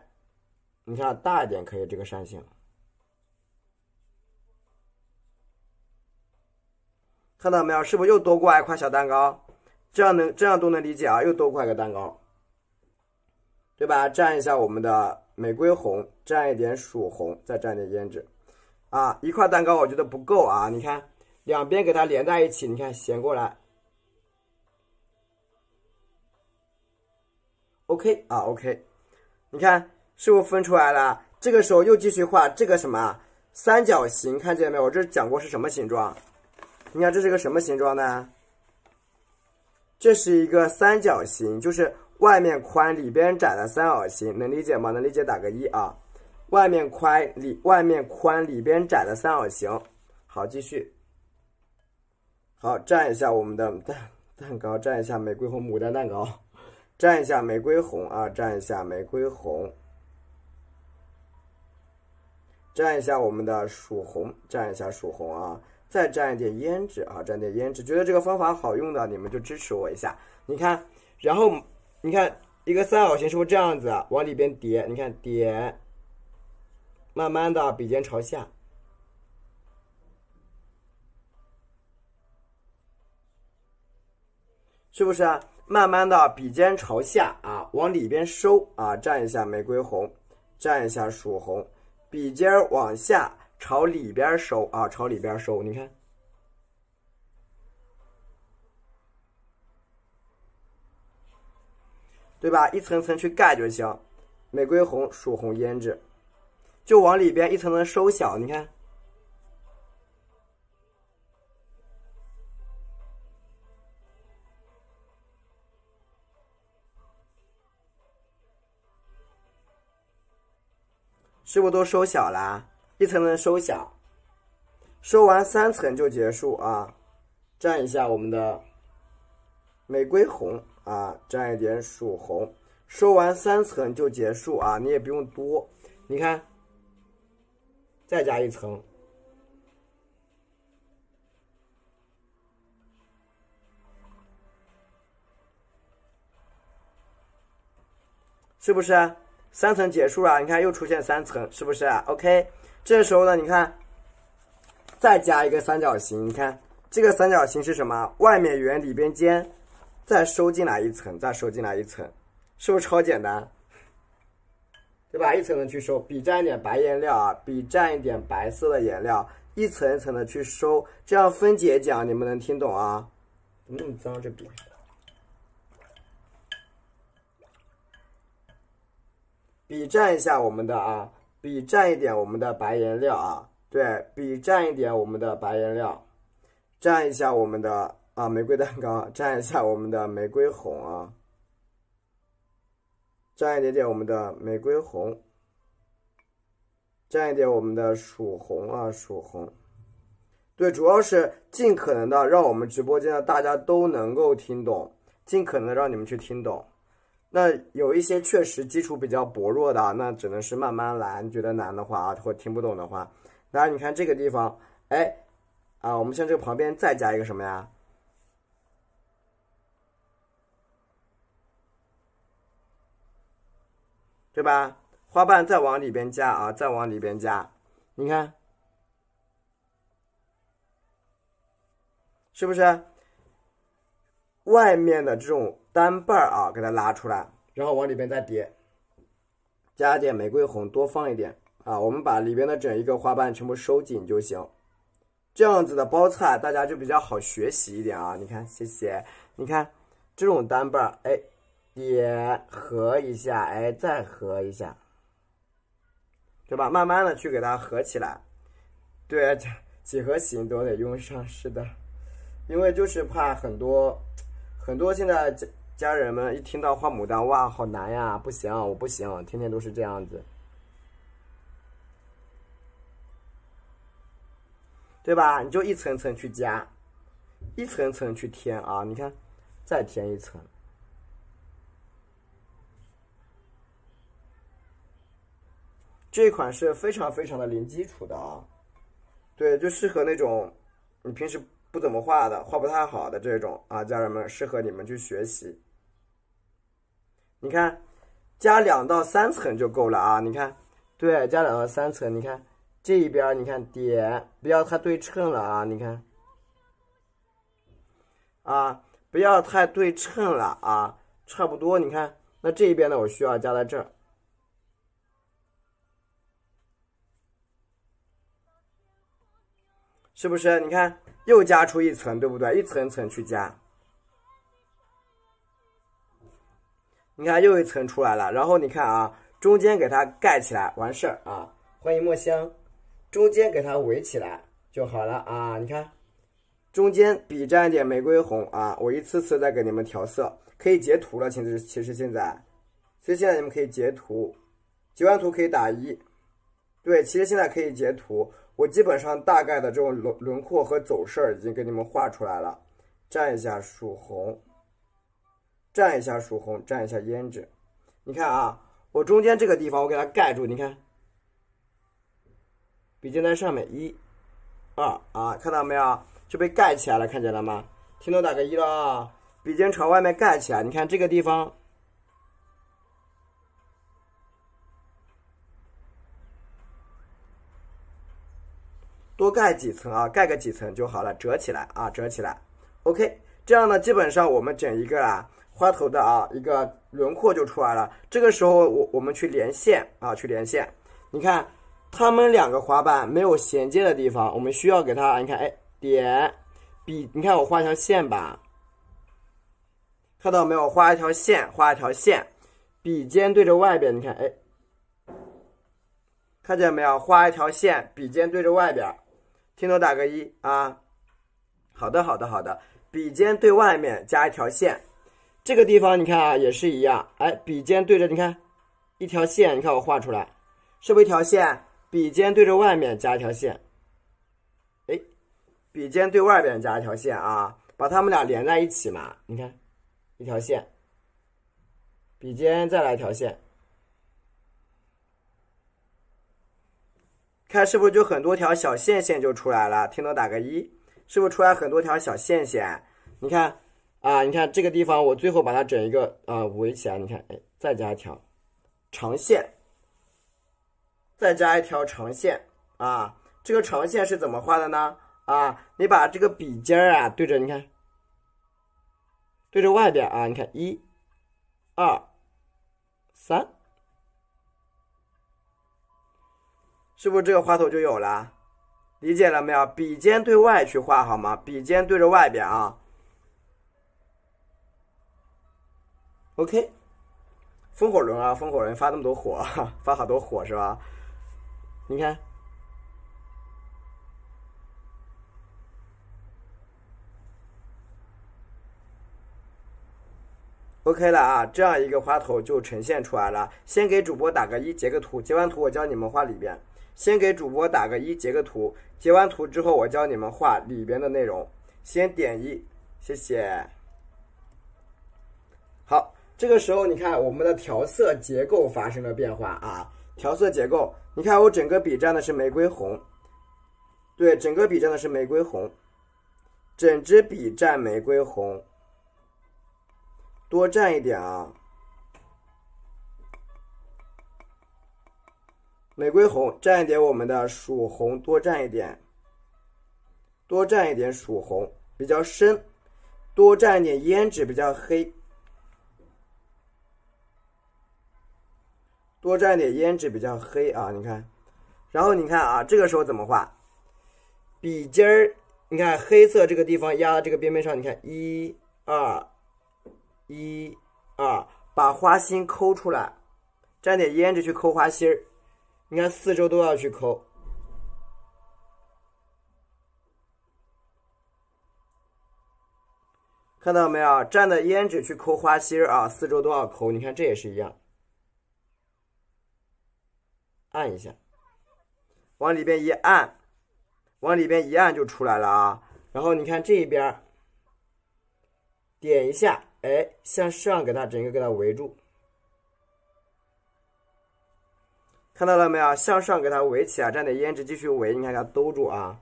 你看大一点可以这个扇形，看到没有？是不是又多过来一块小蛋糕？这样都能理解啊，又多过来个蛋糕，对吧？蘸一下我们的玫瑰红，蘸一点曙红，再蘸点胭脂，啊，一块蛋糕我觉得不够啊，你看两边给它连在一起，你看衔过来。OK 啊 ，OK， 你看是不是分出来了？这个时候又继续画这个什么三角形，看见没有？我这讲过是什么形状？你看这是个什么形状呢？这是一个三角形，就是外面宽里边窄的三角形，能理解吗？能理解打个1啊。外面宽里边窄的三角形。好，继续。好，蘸一下我们的蛋糕，蘸一下玫瑰红牡丹蛋糕。蘸一下玫瑰红啊，蘸一下玫瑰红，蘸一下我们的曙红，蘸一下曙红啊，再蘸一点胭脂啊，蘸点胭脂。觉得这个方法好用的，你们就支持我一下。你看，然后你看一个三角形是不是这样子往里边叠？你看点，慢慢的笔尖朝下，是不是啊？慢慢的笔尖朝下啊，往里边收啊，蘸一下玫瑰红，蘸一下曙红，笔尖往下朝里边收啊，朝里边收，你看，对吧？一层层去盖就行，玫瑰红、曙红、胭脂，就往里边一层层收小，你看。是不是都收小了？一层层收小，收完3层就结束啊。蘸一下我们的玫瑰红啊，蘸一点曙红，收完3层就结束啊。你也不用多，你看，再加一层，是不是？3层结束了，你看又出现3层，是不是 ？OK， 这时候呢，你看再加一个三角形，你看这个三角形是什么？外面圆里边尖，再收进来一层，再收进来一层，是不是超简单？对吧？一层层去收，笔蘸一点白颜料啊，笔蘸一点白色的颜料，一层一层的去收，这样分解讲，你们能听懂啊？怎么那么脏这笔？笔蘸一下我们的啊，笔蘸一点我们的白颜料啊，对，笔蘸一点我们的白颜料，蘸一下我们的啊玫瑰蛋糕，蘸一下我们的玫瑰红啊，蘸一点点我们的玫瑰红，蘸一点我们的曙红啊曙红，对，主要是尽可能的让我们直播间的大家都能够听懂，尽可能的让你们去听懂。那有一些确实基础比较薄弱的，那只能是慢慢来。你觉得难的话啊，或听不懂的话，当然你看这个地方哎，我们像这个旁边再加一个什么呀？对吧？花瓣再往里边加啊，再往里边加，你看，是不是？外面的这种单瓣啊，给它拉出来，然后往里边再叠，加一点玫瑰红，多放一点啊。我们把里边的整一个花瓣全部收紧就行。这样子的包菜大家就比较好学习一点啊。你看，谢谢。你看这种单瓣，哎，叠合一下，哎，再合一下。对吧？慢慢的去给它合起来，对，几何形都得用上，是的，因为就是怕很多现在家人们一听到画牡丹，哇，好难呀，不行，我不行，天天都是这样子，对吧？你就一层层去加，一层层去填啊，你看，再填一层。这一款是非常非常的零基础的啊，对，就适合那种你平时不怎么画的，画不太好的这种啊，家人们适合你们去学习。你看，加2到3层就够了啊！你看，对，加2到3层，你看这一边，你看点不要太对称了啊！你看，啊，不要太对称了啊，差不多。你看，那这一边呢，我需要加在这儿。是不是？你看又加出一层，对不对？一层层去加，你看又一层出来了。然后你看啊，中间给它盖起来，完事儿啊。欢迎墨香，中间给它围起来就好了啊。你看，中间笔沾一点玫瑰红啊，我一次次再给你们调色，可以截图了。其实现在，所以现在你们可以截图，截完图可以打1。对，其实现在可以截图。我基本上大概的这种轮廓和走势已经给你们画出来了，蘸一下曙红，蘸一下曙红，蘸一下胭脂。你看啊，我中间这个地方我给它盖住，你看，笔尖在上面，1、2啊，看到没有？就被盖起来了，看见了吗？听懂打个1了啊！笔尖朝外面盖起来，你看这个地方。多盖几层啊，盖个几层就好了，折起来啊，折起来。OK， 这样呢，基本上我们整一个花头的一个轮廓就出来了。这个时候我们去连线啊，去连线。你看，它们2个花瓣没有衔接的地方，我们需要给它，你看，哎，点笔，你看我画一条线吧，看到没有？画一条线，画一条线，笔尖对着外边，你看，哎，看见没有？画一条线，笔尖对着外边。听懂打个1啊！好的，好的，好的。笔尖对外面加一条线，这个地方你看啊，也是一样。哎，笔尖对着，你看一条线，你看我画出来，是不是一条线？笔尖对着外面加一条线。哎，笔尖对外边加一条线啊，把它们俩连在一起嘛。你看，一条线，笔尖再来一条线。看是不是就很多条小线线就出来了？听懂打个1，是不是出来很多条小线线？你看啊，你看这个地方，我最后把它整一个围起来，你看，哎，再加一条长线，再加一条长线啊。这个长线是怎么画的呢？啊，你把这个笔尖啊对着，你看，对着外边啊，你看1、2、3。是不是这个花头就有了？理解了没有？笔尖对外去画好吗？笔尖对着外边啊。OK， 风火轮啊，风火轮发那么多火，发好多火是吧？你看， OK 了啊，这样一个花头就呈现出来了。先给主播打个1，截个图，截完图我教你们画里边。先给主播打个1，截个图，截完图之后我教你们画里边的内容。先点1，谢谢。好，这个时候你看我们的调色结构发生了变化啊，调色结构，你看我整个笔沾的是玫瑰红，对，整个笔蘸的是玫瑰红，整支笔蘸玫瑰红，多蘸一点啊。玫瑰红蘸一点我们的曙红，多蘸一点，多蘸一点曙红比较深，多蘸一点胭脂比较黑，多蘸一点胭脂比较黑啊，你看。然后你看啊，这个时候怎么画？笔尖儿，你看黑色这个地方压到这个边边上，你看1、2、1、2，把花心抠出来，蘸点胭脂去抠花心儿。你看四周都要去抠，看到没有？蘸的胭脂去抠花心儿啊，四周都要抠。你看这也是一样，按一下，往里边一按，往里边一按就出来了啊。然后你看这一边，点一下，哎，向上给它整个给它围住。看到了没有？向上给它围起来，蘸点胭脂继续围，你看给它兜住啊。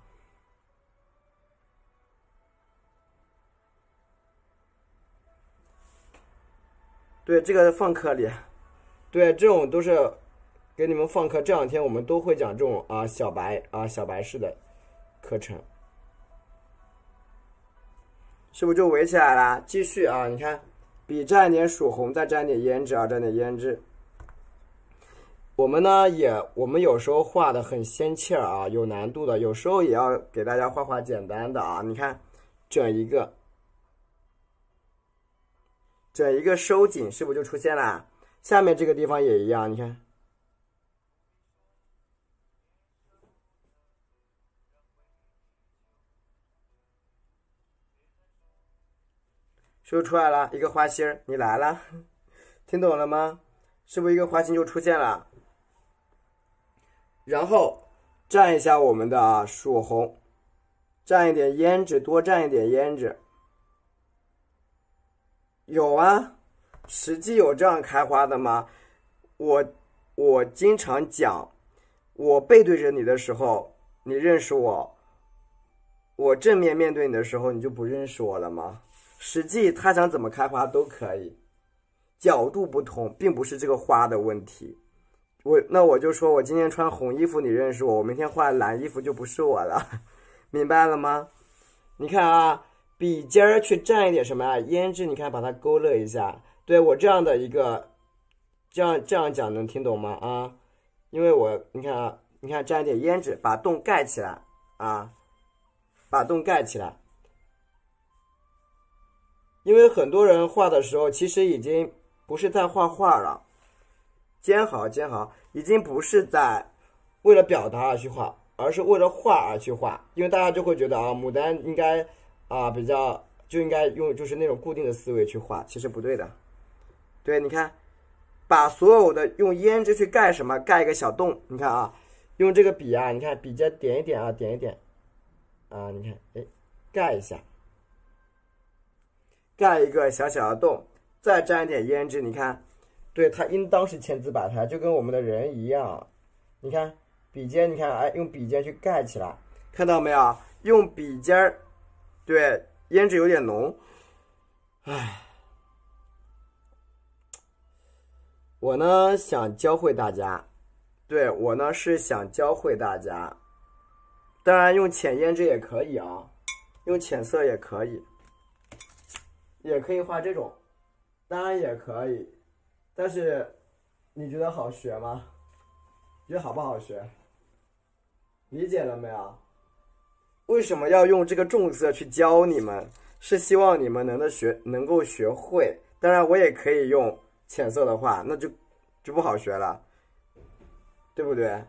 对，这个放课里，对，这种都是给你们放课。这两天我们都会讲这种啊小白式的课程，是不是就围起来了？继续啊，你看，笔蘸点曙红，再蘸点胭脂啊，蘸点胭脂。我们呢我们有时候画的很仙气儿啊，有难度的，有时候也要给大家画画简单的啊。你看，整一个收紧，是不是就出现了？下面这个地方也一样，你看，是不是出来了一个花心儿？你来了，听懂了吗？是不是一个花心就出现了？然后蘸一下我们的曙红，蘸一点胭脂，多蘸一点胭脂。有啊，实际有这样开花的吗？我经常讲，我背对着你的时候，你认识我；我正面面对你的时候，你就不认识我了吗？实际它想怎么开花都可以，角度不同，并不是这个花的问题。那我就说我今天穿红衣服你认识我，我明天换蓝衣服就不是我了，明白了吗？你看啊，笔尖儿去蘸一点什么啊？胭脂，你看把它勾勒一下。对，我这样的一个，这样讲能听懂吗？啊，因为你看啊，你看蘸一点胭脂，把洞盖起来啊，把洞盖起来。因为很多人画的时候，其实已经不是在画画了。煎好，已经不是在为了表达而去画，而是为了画而去画。因为大家就会觉得啊，牡丹应该比较就应该用就是那种固定的思维去画，其实不对的。对，你看，把所有的用胭脂去盖什么？盖一个小洞。你看啊，用这个笔啊，你看笔尖点一点啊，点一点啊，你看，哎，盖一下，盖一个小小的洞，再沾一点胭脂，你看。对，它应当是千姿百态，就跟我们的人一样。你看笔尖，你看，哎，用笔尖去盖起来，看到没有？用笔尖儿，对，胭脂有点浓。唉，我呢想教会大家，对，我呢是想教会大家。当然用浅胭脂也可以啊，用浅色也可以，也可以画这种，当然也可以。但是，你觉得好学吗？觉得好不好学？理解了没有？为什么要用这个重色去教你们？是希望你们能够学会。当然，我也可以用浅色的画，那就不好学了，对不对？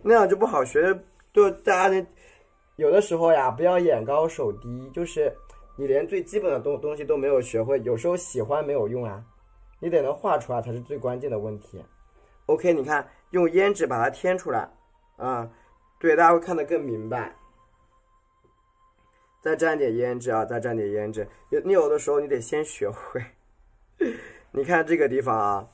那样就不好学。就大家有的时候呀，不要眼高手低，就是你连最基本的东西都没有学会，有时候喜欢没有用啊。你得能画出来才是最关键的问题。OK， 你看用胭脂把它添出来啊，对，大家会看得更明白。再蘸点胭脂啊，再蘸点胭脂。你有的时候你得先学会。你看这个地方啊，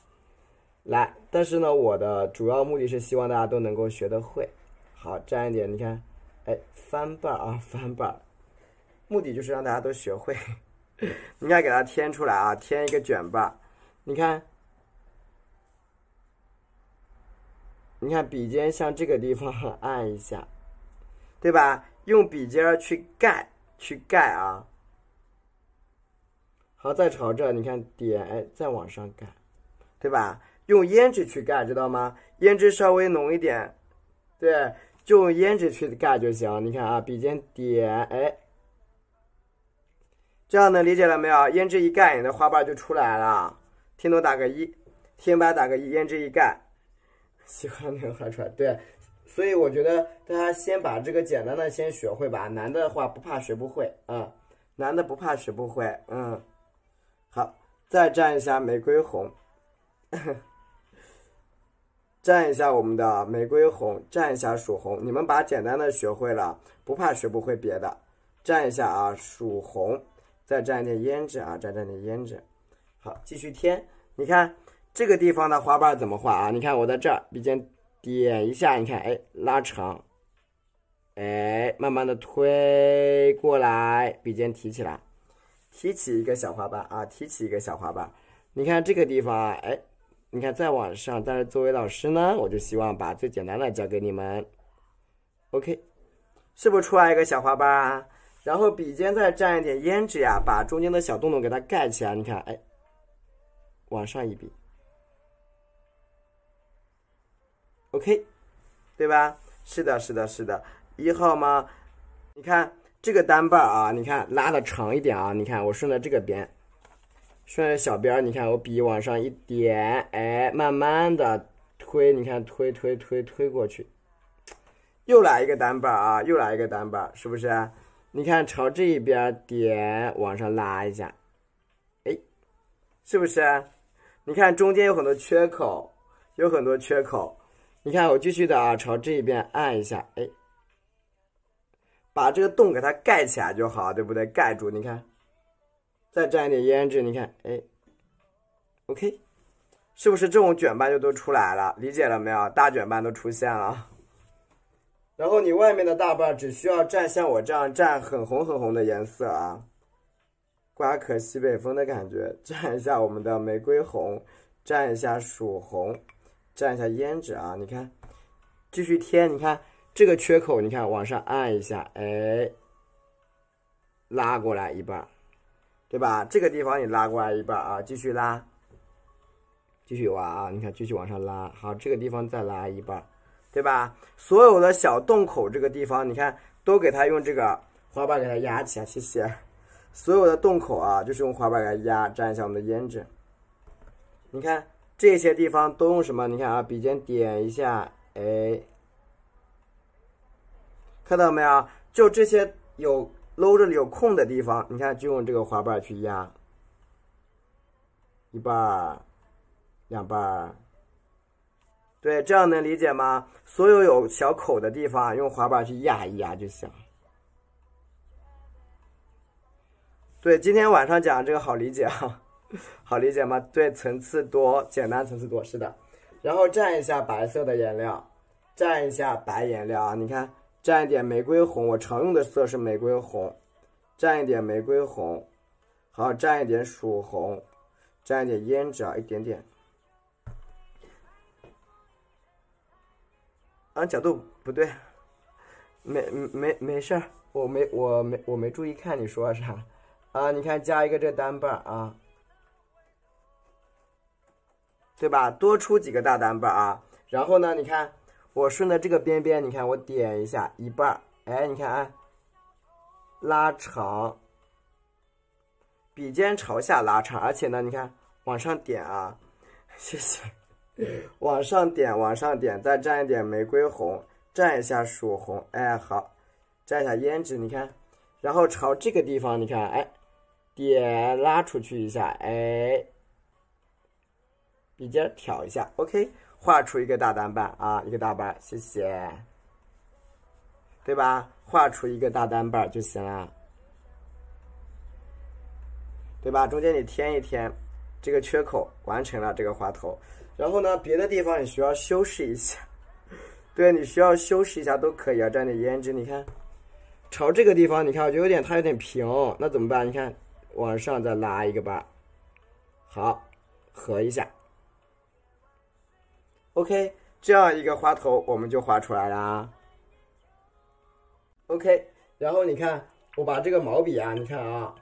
但是呢，我的主要目的是希望大家都能够学得会。好，蘸一点，你看哎，翻瓣啊，翻瓣，目的就是让大家都学会。你看，给它添出来啊，添一个卷瓣，你看，你看笔尖向这个地方按一下，对吧？用笔尖去盖啊。好，再朝这，你看点，哎，再往上盖，对吧？用胭脂去盖，知道吗？胭脂稍微浓一点，对，就用胭脂去盖就行。你看啊，笔尖点，哎。这样能理解了没有？胭脂一盖，你的花瓣就出来了。听懂打个1，听白打个1，胭脂一盖，喜欢那个画出来。对，所以我觉得大家先把这个简单的先学会吧，难的话不怕学不会啊，难的不怕学不会。好，再蘸一下玫瑰红，蘸一下我们的玫瑰红，蘸一下曙红。你们把简单的学会了，不怕学不会别的。蘸一下啊，曙红。再蘸一点胭脂啊，再蘸点胭脂。好，继续添。你看这个地方的花瓣怎么画啊？你看我在这儿，笔尖点一下，你看，哎，拉长，哎，慢慢的推过来，笔尖提起来，提起一个小花瓣啊，提起一个小花瓣。你看这个地方啊，哎，你看再往上。但是作为老师呢，我就希望把最简单的教给你们。OK， 是不是出来一个小花瓣啊？然后笔尖再蘸一点胭脂呀，把中间的小洞洞给它盖起来。你看，哎，往上一笔 ，OK， 对吧？是的，是的，是的。1号吗？你看这个单瓣啊，你看拉的长一点啊。你看我顺着这个边，顺着小边，你看我笔往上一点，哎，慢慢的推，你看推过去，又来一个单瓣啊，又来一个单瓣，是不是？你看朝这一边点，往上拉一下，哎，是不是？你看中间有很多缺口，有很多缺口。你看我继续的啊，朝这一边按一下，哎，把这个洞给它盖起来就好，对不对？盖住，你看，再蘸一点胭脂，你看，哎 ，OK， 是不是这种卷瓣就都出来了？理解了没有？大卷瓣都出现了。然后你外面的大瓣只需要蘸像我这样蘸很红的颜色啊，瓜壳西北风的感觉。蘸一下我们的玫瑰红，蘸一下曙红，蘸一下胭脂啊。你看，继续添。你看这个缺口，你看往上按一下，哎，拉过来一半，对吧？这个地方你拉过来一半啊，继续拉，继续挖啊。你看，继续往上拉。好，这个地方再拉一半。对吧？所有的小洞口这个地方，你看都给它用这个花瓣给它压起来，谢谢。所有的洞口啊，就是用花瓣给它压，蘸一下我们的胭脂。你看这些地方都用什么？你看啊，笔尖点一下，哎，看到没有？就这些有搂着有空的地方，你看就用这个花瓣去压，一半2瓣。对，这样能理解吗？所有有小口的地方，用花瓣去压一压就行。对，今天晚上讲这个好理解啊，好理解吗？对，层次多，简单层次多，是的。然后蘸一下白色的颜料，蘸一下白颜料啊，你看，蘸一点玫瑰红，我常用的色是玫瑰红，蘸一点玫瑰红，好，蘸一点曙红，蘸一点胭脂啊，一点点。啊，角度不对，没事儿，我没注意看你说啥啊？你看加一个这单瓣啊，对吧？多出几个大单瓣啊。然后呢，你看我顺着这个边边，你看我点一下一半，哎，你看啊，拉长，笔尖朝下拉长，而且呢，你看往上点啊，谢谢。往上点，往上点，再蘸一点玫瑰红，蘸一下曙红，哎，好，蘸一下胭脂，你看，然后朝这个地方，你看，哎，点拉出去一下，哎，笔尖挑一下 ，OK， 画出一个大单瓣啊，一个大瓣，谢谢，对吧？画出一个大单瓣就行了，对吧？中间你添一添，这个缺口完成了这个花头。然后呢，别的地方也需要修饰一下，对，你需要修饰一下都可以啊，沾点胭脂。你看，朝这个地方，你看我觉得它有点平，那怎么办？你看，往上再拉一个把，好，合一下。OK， 这样一个花头我们就画出来啦。OK， 然后你看，我把这个毛笔啊，你看啊，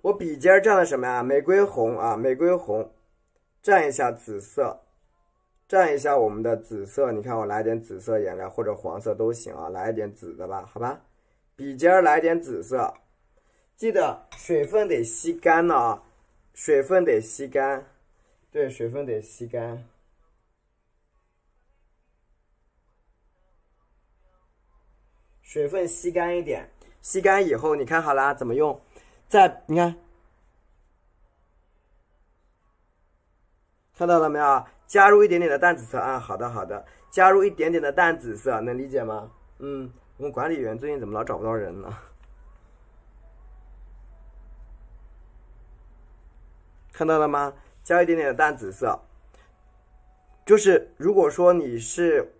我笔尖蘸了什么呀？玫瑰红啊，玫瑰红，蘸一下紫色。蘸一下我们的紫色，你看我来点紫色颜料或者黄色都行啊，来一点紫的吧，好吧？笔尖来点紫色，记得水分得吸干呢，水分得吸干，对，水分得吸干。水分吸干一点，吸干以后，你看好啦，怎么用？你看，看到了没有？加入一点点的淡紫色啊，好的好的，加入一点点的淡紫色，能理解吗？我们管理员最近怎么老找不到人呢？看到了吗？加一点点的淡紫色，就是如果说你是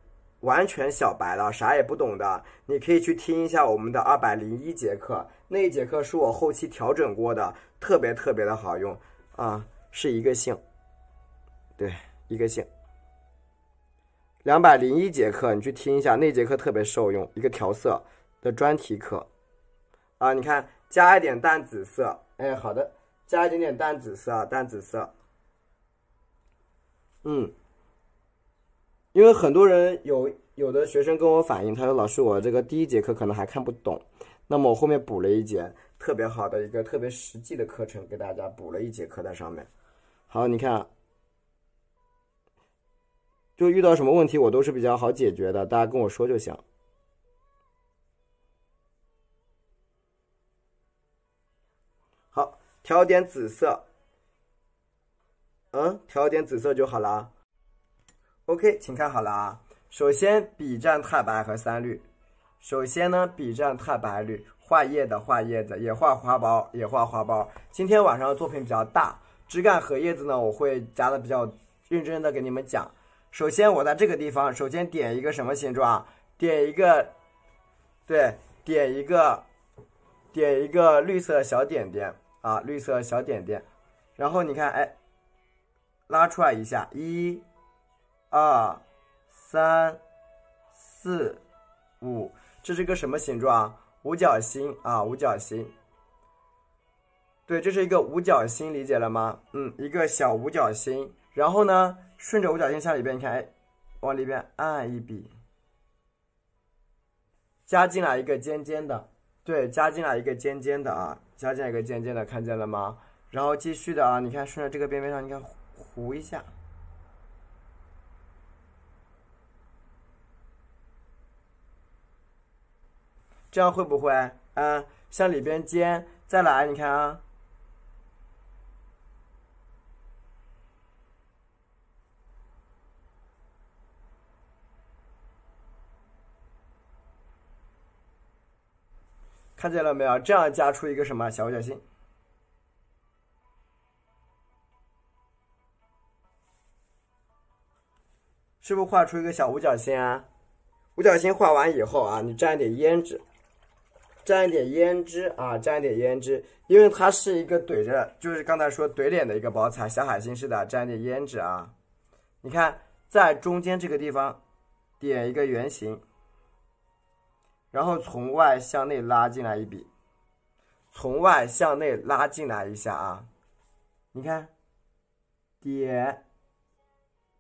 完全小白了，啥也不懂的，你可以去听一下我们的201节课，那一节课是我后期调整过的，特别特别的好用啊，是一个性，对。一个性，201节课你去听一下，那节课特别受用，一个调色的专题课啊。你看，加一点淡紫色，哎，好的，加一点点淡紫色，淡紫色。因为很多人有的学生跟我反映，他说老师，我这个第一节课可能还看不懂，那么我后面补了一节特别好的一个特别实际的课程，给大家补了一节课在上面。好，你看。就遇到什么问题我都是比较好解决的，大家跟我说就行。好，调点紫色，调点紫色就好了。OK， 请看好了啊。首先笔蘸太白和3绿，首先呢笔蘸太白绿，画叶的画叶子，也画花苞也画花苞。今天晚上的作品比较大，枝干和叶子呢我会加的比较认真的给你们讲。首先我在这个地方首先点一个什么形状？点一个绿色小点点啊，绿色小点点。然后你看，哎，拉出来一下，1、2、3、4、5，这是一个什么形状？五角星啊，五角星。对，这是一个五角星，理解了吗？一个小五角星。然后呢，顺着五角星向里边，你看，哎，往里边按一笔，加进来一个尖尖的，对，加进来一个尖尖的啊，加进来一个尖尖的，看见了吗？然后继续的啊，你看顺着这个边边上，你看糊一下，这样会不会向里边尖？再来，你看啊。看见了没有？这样加出一个什么小五角星？是不是画出一个小五角星啊？五角星画完以后啊，你蘸一点胭脂，蘸一点胭脂啊，蘸一点胭脂，因为它是一个怼着，就是刚才说怼脸的一个包材，小海星似的，蘸一点胭脂啊。你看，在中间这个地方点一个圆形。然后从外向内拉进来一笔，从外向内拉进来一下啊！你看，点，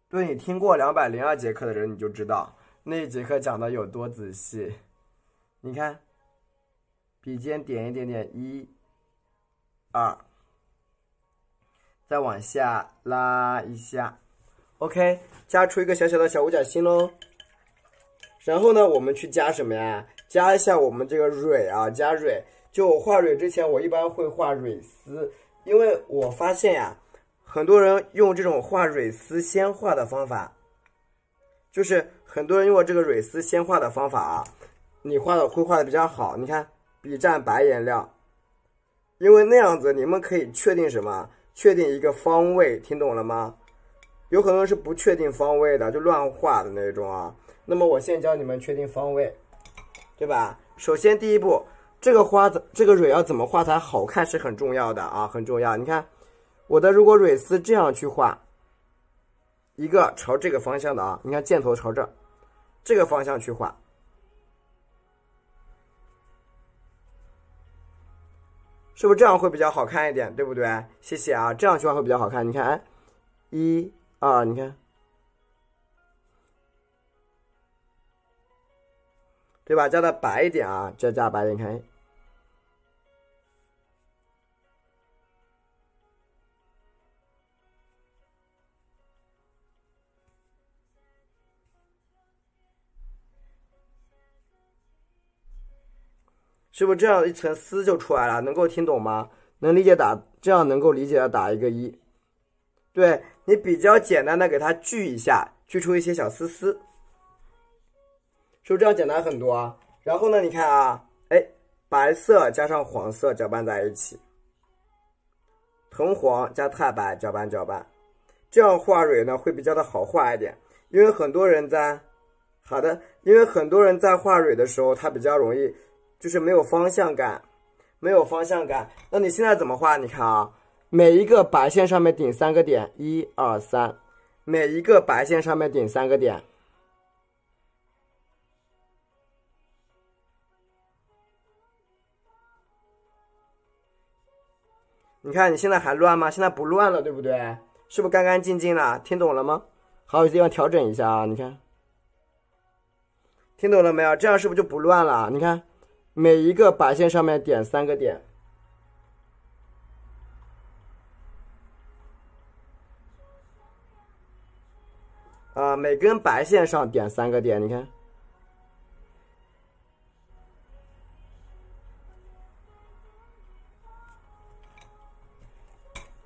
对，你听过202节课的人你就知道那一节课讲的有多仔细。你看，笔尖点一点点，1、2，再往下拉一下 ，OK， 加出一个小小的小五角星喽。然后呢，我们去加什么呀？加一下我们这个蕊啊，加蕊。就我画蕊之前，我一般会画蕊丝，因为我发现呀，很多人用这种画蕊丝先画的方法，就是很多人用我这个蕊丝先画的方法啊，你会画的比较好。你看，笔蘸白颜料，因为那样子你们可以确定什么？确定一个方位，听懂了吗？有很多人是不确定方位的，就乱画的那种啊。那么我现在教你们确定方位，对吧？首先第一步，这个蕊要怎么画才好看是很重要的啊，很重要。你看我的如果蕊丝这样去画，一个朝这个方向的啊，你看箭头朝这个方向去画，是不是这样会比较好看一点，对不对？谢谢啊，这样去画会比较好看。你看，哎，1、2，你看，对吧？加的白一点啊，加白一点，你看，是不是这样一层丝就出来了？能够听懂吗？能理解这样能够理解的打一个1。对，你比较简单的给它锯一下，锯出一些小丝丝，是不是这样简单很多啊？然后呢，你看啊，哎，白色加上黄色搅拌在一起，藤黄加太白搅拌，这样画蕊呢会比较的好画一点。因为很多人在画蕊的时候，他比较容易就是没有方向感。那你现在怎么画？你看啊，每一个白线上面顶3个点，1、2、3，每一个白线上面顶3个点。你看你现在还乱吗？现在不乱了，对不对？是不是干干净净了？听懂了吗？好，有地方调整一下啊，你看，听懂了没有？这样是不是就不乱了？你看，每一个白线上面点3个点。每根白线上点3个点，你看。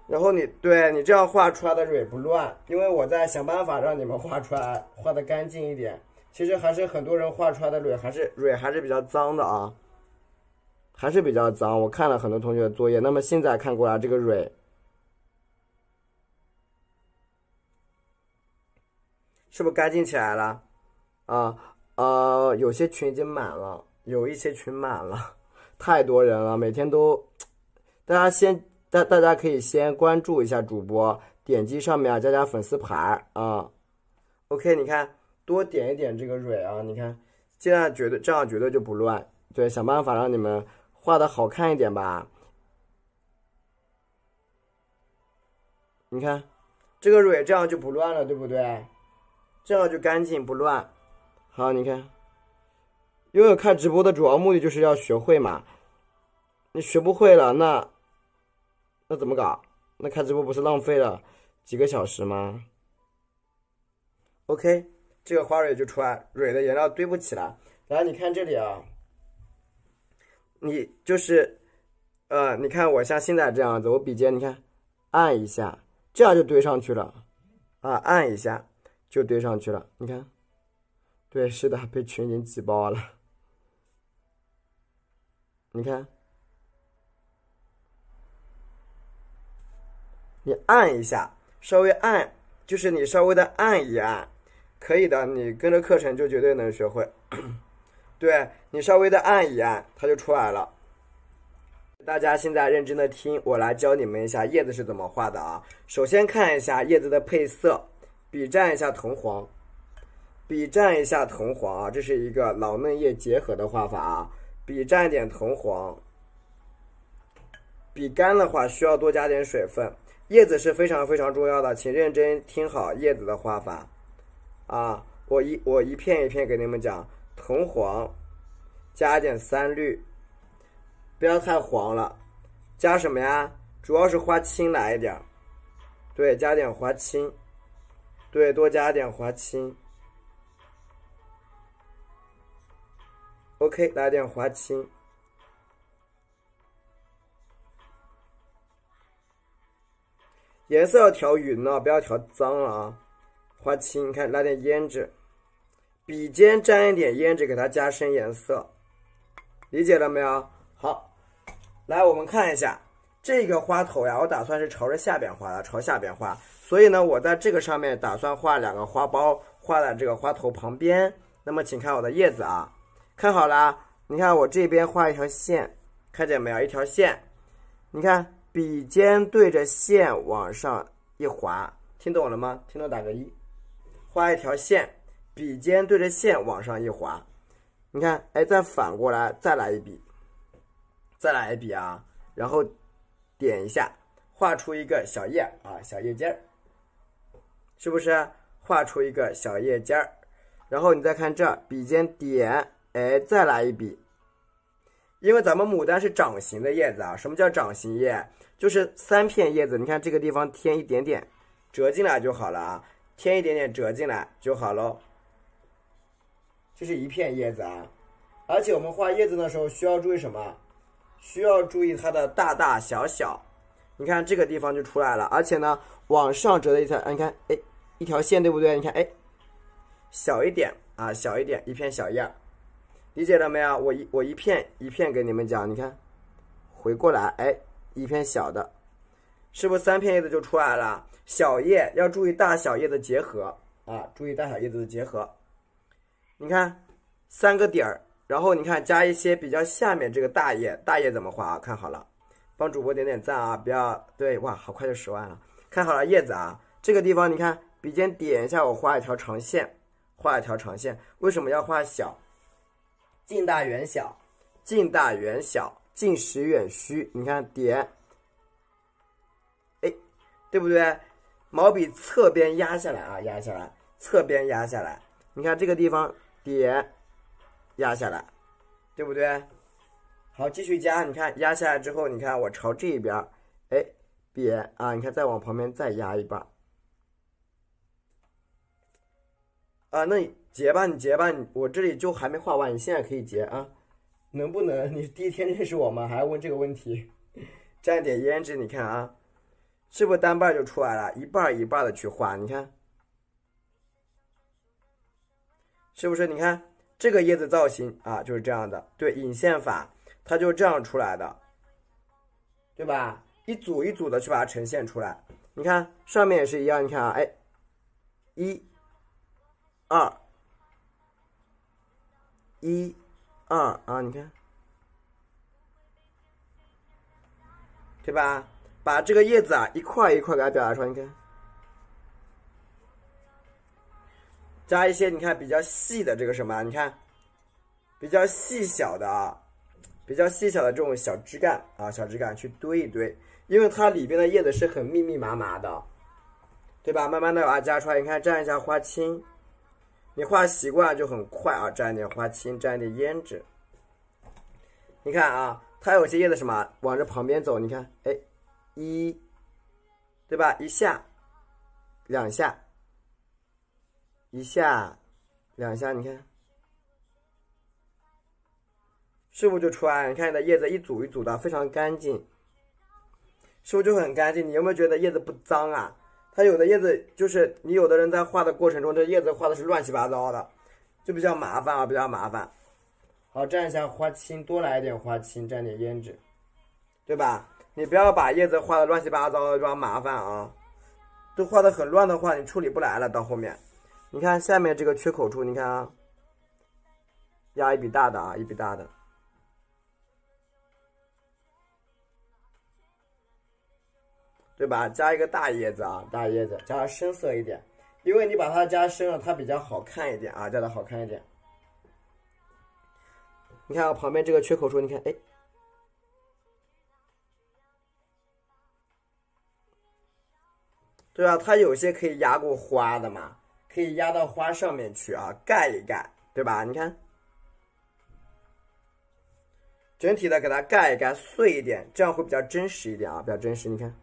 然后你这样画出来的蕊不乱，因为我在想办法让你们画出来，画的干净一点。其实还是很多人画出来的蕊还是比较脏的啊，还是比较脏。我看了很多同学的作业，那么现在看过来这个蕊，是不是干净起来了？有些群已经满了，有一些群满了，太多人了，每天都，大家可以先关注一下主播，点击上面啊加粉丝牌啊。OK， 你看多点一点这个蕊啊，你看这样绝对就不乱。对，想办法让你们画的好看一点吧。你看这个蕊这样就不乱了，对不对？这样就干净不乱。好，你看，因为我看直播的主要目的就是要学会嘛，你学不会了那怎么搞？那看直播不是浪费了几个小时吗 ？OK， 这个花蕊就出来，蕊的颜料堆不起来。然后你看这里啊，你就是你看我像现在这样子，我笔尖你看按一下，这样就堆上去了啊，按一下就堆上去了。你看，对，是的，被群已经挤爆了。你看。你按一下，稍微按，就是你稍微的按一按，可以的，你跟着课程就绝对能学会。对，你稍微的按一按，它就出来了。大家现在认真的听，我来教你们一下叶子是怎么画的啊。首先看一下叶子的配色，笔蘸一下藤黄，啊，这是一个老嫩叶结合的画法啊。笔蘸一点藤黄，笔干的话需要多加点水分。叶子是非常非常重要的，请认真听好叶子的画法啊！我一片一片给你们讲，藤黄加一点3绿，不要太黄了。加什么呀？主要是花青来一点，对，加点花青，对，多加点花青。OK， 来点花青。颜色要调匀了，不要调脏了啊！花青，看来点胭脂，笔尖沾一点胭脂，给它加深颜色，理解了没有？好，来我们看一下这个花头呀，我打算是朝着下边画的，朝下边画。所以呢，我在这个上面打算画2个花苞，画在这个花头旁边。那么，请看我的叶子啊，看好了，你看我这边画一条线，看见没有？一条线，你看笔尖对着线往上一划，听懂了吗？听懂打个1。画一条线，笔尖对着线往上一划，你看，哎，再反过来，再来一笔，再来一笔啊，然后点一下，画出一个小叶啊，小叶尖儿，是不是？画出一个小叶尖儿，然后你再看这，笔尖点，哎，再来一笔。因为咱们牡丹是掌形的叶子啊，什么叫掌形叶？就是3片叶子，你看这个地方添一点点，折进来就好了啊，添一点点折进来就好喽。这是一片叶子啊，而且我们画叶子的时候需要注意什么？需要注意它的大大小小。你看这个地方就出来了，而且呢，往上折的一条，你看，哎，一条线对不对？你看，哎，小一点啊，小一点，一片小叶，理解了没有？我一片一片给你们讲，你看，回过来，哎，一片小的，是不是3片叶子就出来了？小叶要注意大小叶的结合啊，注意大小叶子的结合。你看3个底儿，然后你看加一些比较下面这个大叶，大叶怎么画啊？看好了，帮主播点点赞啊！不要对，哇，好快就10万了。看好了叶子啊，这个地方你看笔尖点一下，我画一条长线，画一条长线。为什么要画小？近大远小，近大远小，近实远虚。你看点，哎，对不对？毛笔侧边压下来啊，压下来，侧边压下来。你看这个地方点压下来，对不对？好，继续加，你看压下来之后，你看我朝这一边，哎，扁啊，你看再往旁边再压一把，啊，那你结吧，你结吧，我这里就还没画完，你现在可以结啊，能不能？你第一天认识我吗？还要问这个问题？蘸点胭脂，你看啊，是不是单半就出来了？一半一半的去画，你看，是不是？你看这个叶子造型啊，就是这样的，对，引线法。它就这样出来的，对吧？一组一组的去把它呈现出来。你看上面也是一样，你看啊，哎，1、2、1、2啊，你看，对吧？把这个叶子啊一块一块给它表达出来，你看，加一些你看比较细的这个什么，你看，比较细小的啊。比较细小的这种小枝干啊，小枝干去堆一堆，因为它里边的叶子是很密密麻麻的，对吧？慢慢的把它加出来，你看蘸一下花青，你画习惯就很快啊，蘸一点花青，蘸一点胭脂。你看啊，它有些叶子什么往这旁边走，你看，哎，对吧？一下、2下，一下、2下，你看。是不是就出来了？你看你的叶子一组一组的，非常干净，是不是就很干净？你有没有觉得叶子不脏啊？它有的叶子就是你有的人在画的过程中，这叶子画的是乱七八糟的，就比较麻烦啊，比较麻烦。好，蘸一下花青，多来一点花青，蘸点胭脂，对吧？你不要把叶子画的乱七八糟的，比较麻烦啊。都画的很乱的话，你处理不来了。到后面，你看下面这个缺口处，你看啊，压一笔大的啊，一笔大的。对吧？加一个大叶子啊，大叶子，加深色一点，因为你把它加深了，它比较好看一点啊，加的好看一点。你看旁边这个缺口处，你看，哎，对啊，它有些可以压过花的嘛，可以压到花上面去啊，盖一盖，对吧？你看，整体的给它盖一盖，碎一点，这样会比较真实一点啊，比较真实。你看。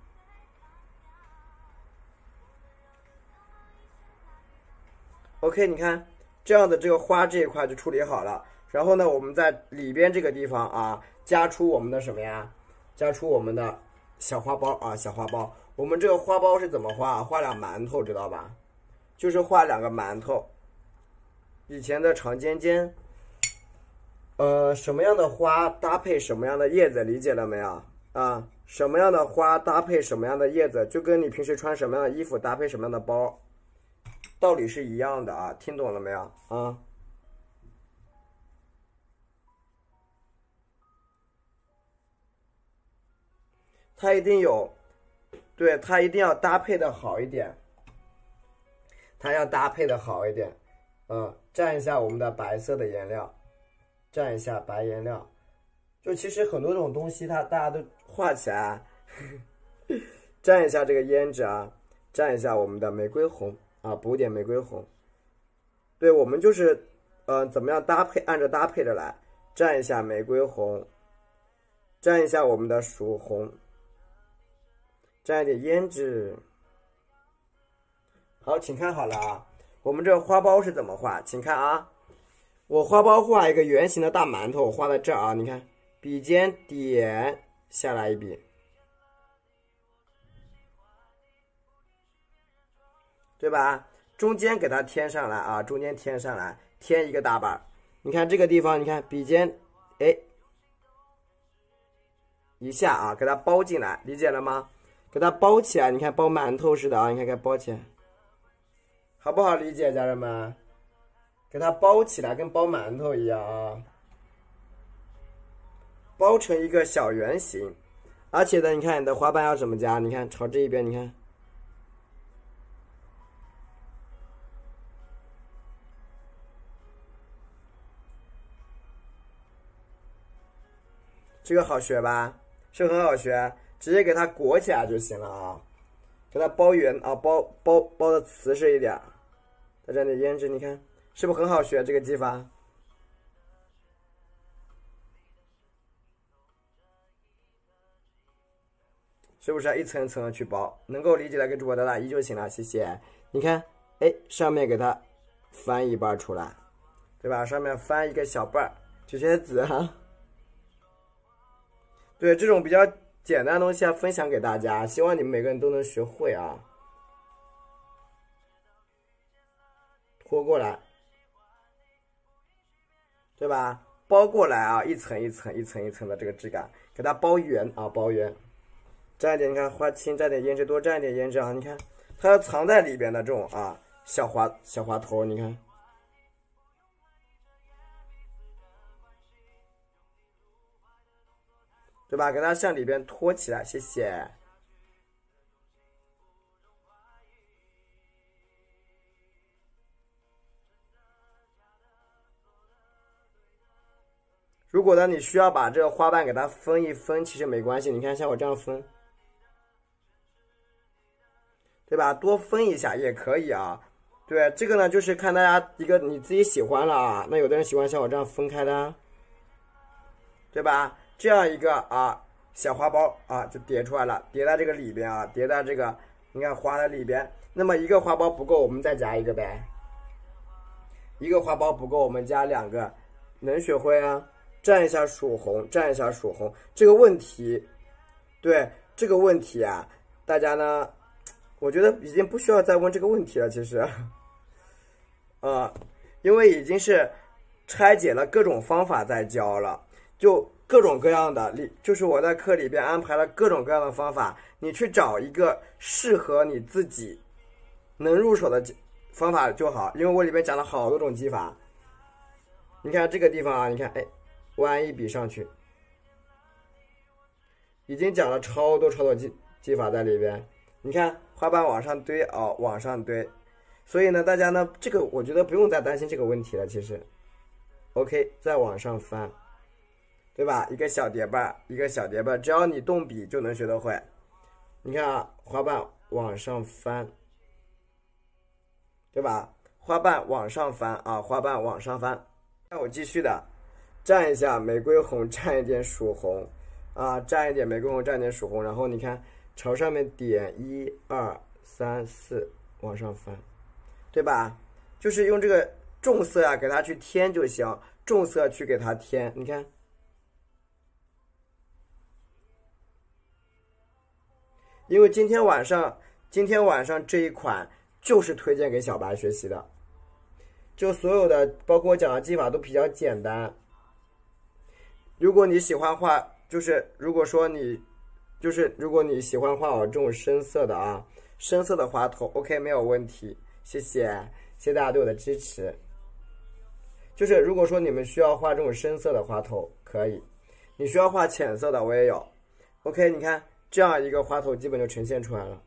OK， 你看这样的这个花这一块就处理好了。然后呢，我们在里边这个地方啊，加出我们的什么呀？加出我们的小花苞啊，小花苞。我们这个花苞是怎么画？画俩馒头，知道吧？就是画2个馒头。以前的长尖尖，什么样的花搭配什么样的叶子，理解了没有啊？什么样的花搭配什么样的叶子，就跟你平时穿什么样的衣服搭配什么样的包，道理是一样的啊，听懂了没有啊？它一定有，对，它一定要搭配的好一点，它要搭配的好一点。蘸一下我们的白色的颜料，蘸一下白颜料。就其实很多这种东西，大家都画起来，蘸一下这个胭脂啊，蘸一下我们的玫瑰红啊，补点玫瑰红。对，我们就是怎么样搭配，按照搭配的来，蘸一下玫瑰红，蘸一下我们的曙红，蘸一点胭脂。好，请看好了啊，我们这个花苞是怎么画？请看啊，我花苞画一个圆形的大馒头，我画在这儿啊，你看，笔尖点下来一笔，对吧？中间给它添上来啊，中间添上来，添一个大瓣。你看这个地方，你看笔尖，哎，一下啊，给它包进来，理解了吗？给它包起来，你看包馒头似的啊，你看给它包起来。好不好理解，家人们？给它包起来，跟包馒头一样啊，包成一个小圆形。而且呢，你看你的花瓣要怎么夹？你看朝这一边，你看，这个好学吧？是很好学，直接给它裹起来就行了啊。给它包圆啊，包的瓷实一点。再蘸点胭脂，你看是不是很好学这个技法？是不是一层一层的去包？能够理解的给主播打打一就行了，谢谢。你看，哎，上面给它翻一半出来，对吧？上面翻一个小瓣，这些籽哈。对，这种比较简单的东西要分享给大家，希望你们每个人都能学会啊。拖过来，对吧？包过来啊，一层一层、一层一层的这个质感，给它包圆啊，包圆。蘸一点，你看花青，蘸点胭脂，多蘸一点胭脂啊！你看，它要藏在里边的这种啊小花头，你看，对吧？给它向里边托起来，谢谢。如果呢，你需要把这个花瓣给它分一分，其实没关系。你看，像我这样分，对吧？多分一下也可以啊。对，这个呢，就是看大家一个你自己喜欢了啊。那有的人喜欢像我这样分开的，对吧？这样一个啊小花苞啊就叠出来了，叠在这个里边啊，叠在这个你看花的里边。那么一个花苞不够，我们再加一个呗。一个花苞不够，我们加两个，能学会啊？蘸一下曙红，蘸一下曙红。这个问题，对这个问题啊，大家呢，我觉得已经不需要再问这个问题了。其实，因为已经是拆解了各种方法在教了，就各种各样的，就是我在课里边安排了各种各样的方法，你去找一个适合你自己能入手的方法就好。因为我里面讲了好多种技法，你看这个地方啊，你看，哎。弯一笔上去，已经讲了超多技法在里边。你看花瓣往上堆哦，往上堆，所以呢，大家呢这个我觉得不用再担心这个问题了。其实 ，OK， 再往上翻，对吧？一个小叠瓣，一个小叠瓣，只要你动笔就能学得会。你看啊，花瓣往上翻，对吧？花瓣往上翻啊，花瓣往上翻。那我继续的。蘸一下玫瑰红，蘸一点曙红，啊，蘸一点玫瑰红，蘸一点曙红，然后你看朝上面点1、2、3、4，往上翻，对吧？就是用这个重色啊给它去添就行，重色去给它添，你看，因为今天晚上这一款就是推荐给小白学习的，就所有的包括我讲的技法都比较简单。如果你喜欢画，就是如果说你就是如果你喜欢画我这种深色的啊，深色的花头 ，OK 没有问题，谢谢，谢谢大家对我的支持。就是如果说你们需要画这种深色的花头，可以；你需要画浅色的，我也有。OK， 你看这样一个花头基本就呈现出来了，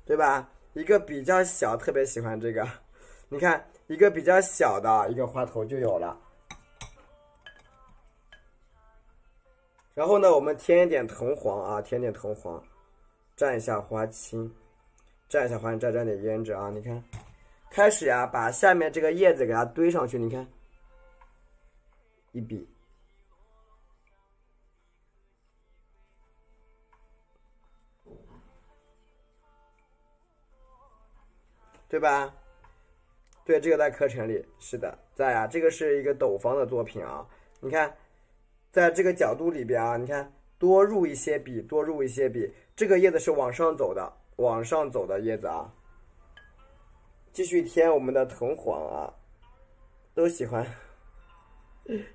对吧？一个比较小，特别喜欢这个。你看，一个比较小的一个花头就有了。然后呢，我们添一点藤黄啊，添点藤黄，蘸一下花青，蘸一下花青，再蘸点胭脂啊。你看，开始呀，把下面这个叶子给它堆上去。你看，一笔，对吧？对，这个在课程里是的，在啊，这个是一个斗方的作品啊。你看，在这个角度里边啊，你看多入一些笔，多入一些笔。这个叶子是往上走的，往上走的叶子啊。继续添我们的藤黄啊，都喜欢。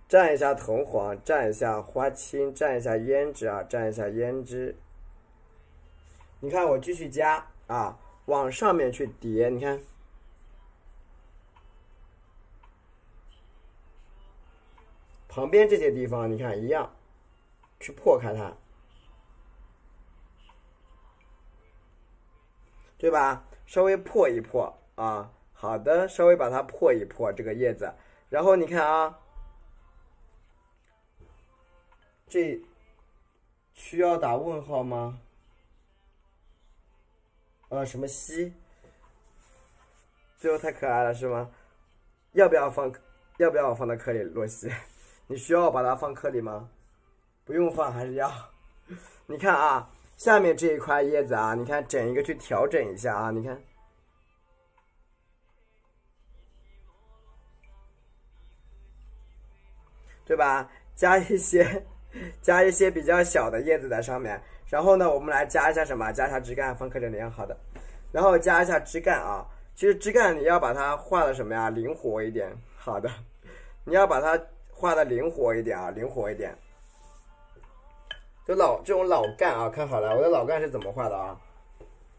蘸一下藤黄，蘸一下花青，蘸一下胭脂啊，蘸一下胭脂。你看我继续加啊，往上面去叠，你看。旁边这些地方，你看一样，去破开它，对吧？稍微破一破啊，好的，稍微把它破一破这个叶子，然后你看啊，这需要打问号吗？什么西？最后太可爱了是吗？要不要放？要不要我放到课里？洛西，你需要我把它放课里吗？不用放，还是要。你看啊，下面这一块叶子啊，你看整一个去调整一下啊，你看，对吧？加一些比较小的叶子在上面，然后呢，我们来加一下什么？加一下枝干，放课程里好的。然后加一下枝干啊，其实枝干你要把它画的什么呀？灵活一点。好的，你要把它画的灵活一点啊，灵活一点。就这种老干啊，看好了，我的老干是怎么画的啊？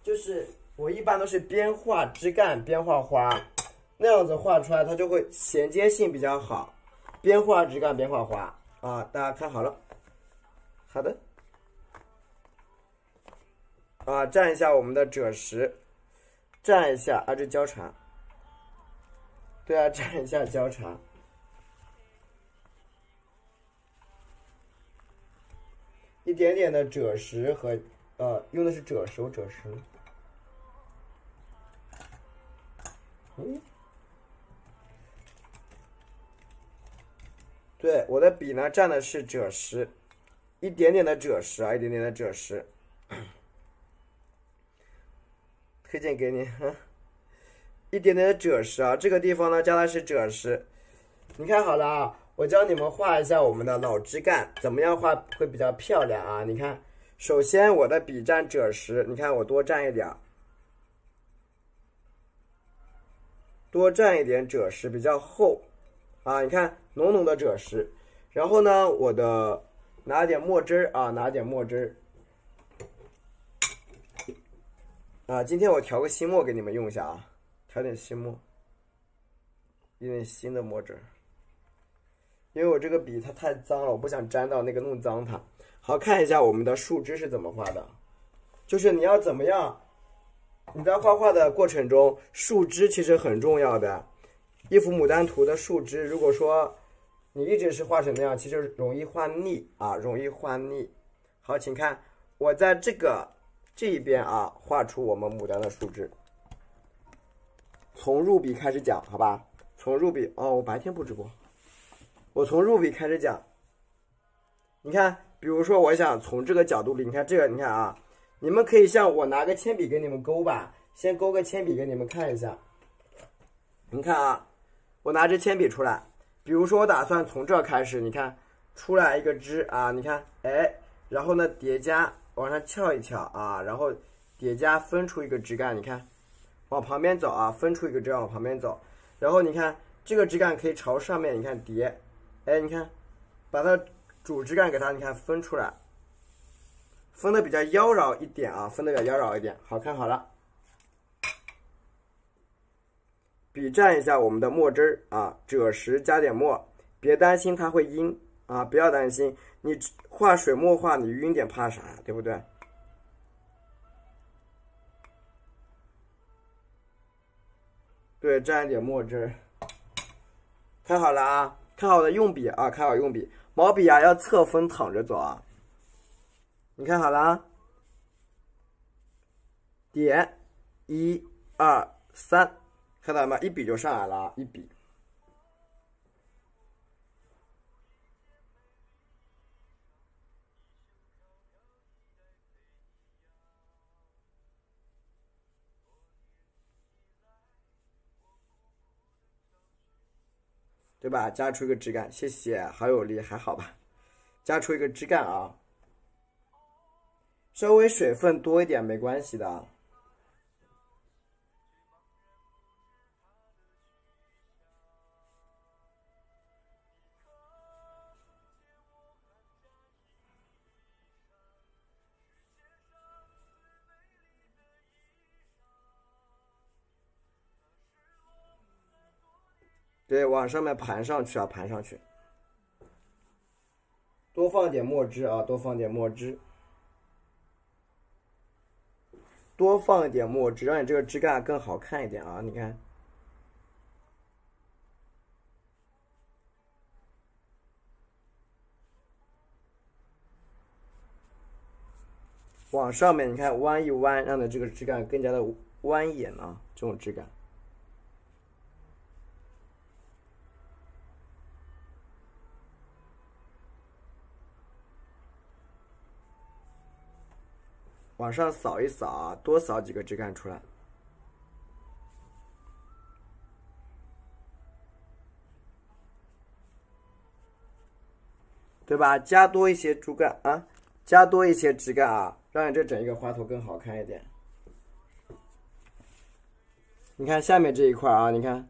就是我一般都是边画枝干边画花，那样子画出来它就会衔接性比较好。边画枝干边画花啊，大家看好了。好的。啊，蘸一下我们的赭石，蘸一下啊，这焦茶。对啊，蘸一下焦茶。一点点的赭石和用的是赭石。对，我的笔呢蘸的是赭石，一点点的赭石啊，一点点的赭石。推荐给你，一点点的赭石啊，这个地方呢加的是赭石。你看好了啊，我教你们画一下我们的老枝干，怎么样画会比较漂亮啊？你看，首先我的笔蘸赭石，你看我多蘸一点，多蘸一点赭石，比较厚啊。你看浓浓的赭石，然后呢，我的拿点墨汁啊，拿点墨汁。啊，今天我调个新墨给你们用一下啊，调点新墨，一点新的墨汁，因为我这个笔它太脏了，我不想沾到那个弄脏它。好，看一下我们的树枝是怎么画的，就是你要怎么样，你在画画的过程中，树枝其实很重要的。一幅牡丹图的树枝，如果说你一直是画成那样，其实容易画腻啊，容易画腻。好，请看我在这一边啊，画出我们牡丹的树枝。从入笔开始讲，好吧？从入笔我白天不直播，我从入笔开始讲。你看，比如说我想从这个角度里，你看这个，你看啊，你们可以像我拿个铅笔给你们勾吧，先勾个铅笔给你们看一下。你看啊，我拿支铅笔出来，比如说我打算从这开始，你看出来一个枝啊，你看，哎，然后呢叠加。往上翘一翘啊，然后叠加分出一个枝干，你看，往旁边走啊，分出一个枝干往旁边走。然后你看这个枝干可以朝上面，你看叠，哎，你看把它主枝干给它，你看分出来，分的比较妖娆一点啊，分的比较妖娆一点，好看好了。比蘸一下我们的墨汁儿啊，赭石加点墨，别担心它会晕啊，不要担心，你画水墨画你晕点怕啥呀，对不对？对，蘸一点墨汁。看好了啊，看好了用笔啊，看好用笔，毛笔啊要侧锋躺着走啊。你看好了啊，点1、2、3，看到吗？一笔就上来了啊，一笔。对吧？加出一个枝干，谢谢，好有力，还好吧？加出一个枝干啊，稍微水分多一点没关系的。对，往上面盘上去啊，盘上去。多放点墨汁啊，多放点墨汁，多放一点墨汁，让你这个枝干更好看一点啊！你看，往上面你看弯一弯，让你这个枝干更加的蜿蜒啊，这种枝干。往上扫一扫啊，多扫几个枝干出来，对吧？加多一些枝干啊，加多一些枝干啊，让你这整一个花头更好看一点。你看下面这一块啊，你看，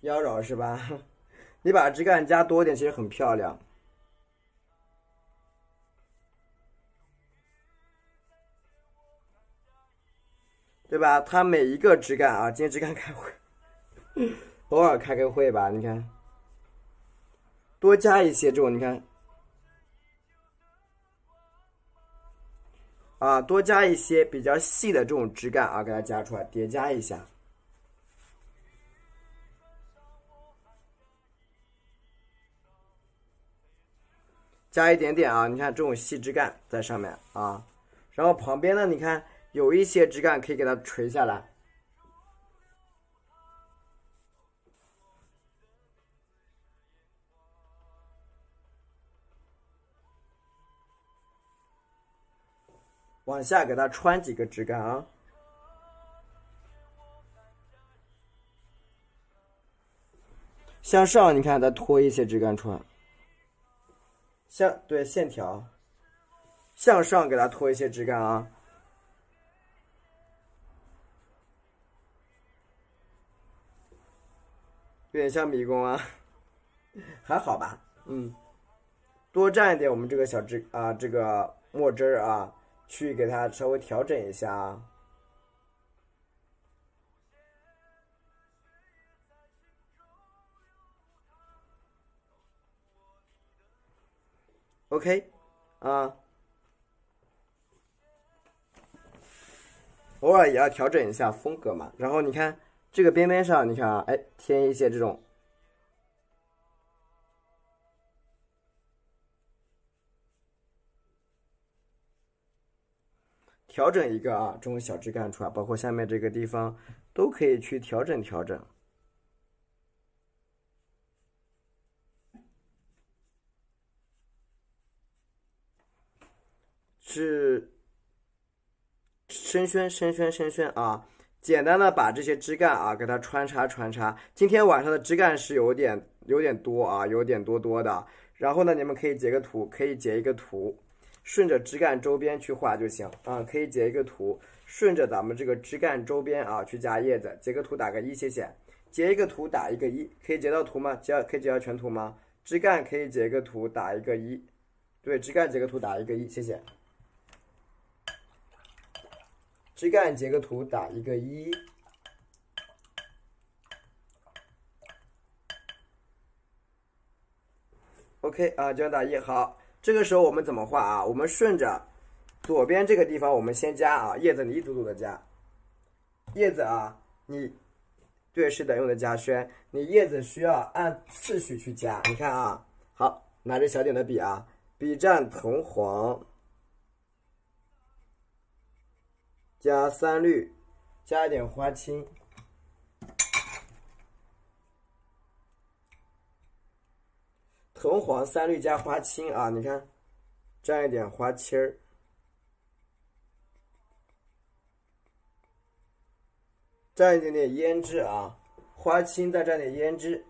妖娆是吧？你把枝干加多一点，其实很漂亮。对吧？它每一个枝干啊，今天枝干开会，偶尔开个会吧。你看，多加一些这种，你看，啊，多加一些比较细的这种枝干啊，给它加出来，叠加一下，加一点点啊。你看这种细枝干在上面啊，然后旁边呢，你看有一些枝干可以给它垂下来。往下给它穿几个枝干啊，向上你看再拖一些枝干出来，对线条，向上给它拖一些枝干啊，有点像迷宫啊，还好吧，多蘸一点我们这个这个墨汁儿啊，去给它稍微调整一下啊。OK，啊，偶尔也要调整一下风格嘛。然后你看这个边边上，你看啊，哎，添一些这种。调整一个啊，这种小枝干出来，包括下面这个地方都可以去调整调整。是深宣啊！简单的把这些枝干啊给它穿插。今天晚上的枝干是有点多啊，有点多的。然后呢，你们可以截个图，可以截一个图，顺着枝干周边去画就行啊。可以截一个图，顺着咱们这个枝干周边啊去加叶子。截个图打个1，谢谢。截一个图打一个1，可以截到图吗？可以截到全图吗？枝干可以截个图打一个1，对，枝干截个图打一个1，谢谢。枝干截个图打一个1。OK 啊，这样打1好。这个时候我们怎么画啊？我们顺着左边这个地方，我们先加啊，叶子你一组组的加。叶子啊，你对是的，用的加轩，你叶子需要按次序去加。你看啊，好，拿着小点的笔啊，笔蘸藤黄，加3绿，加一点花青。藤黄3绿加花青啊，你看，蘸一点花青儿，蘸一点点胭脂啊，花青再蘸点胭脂。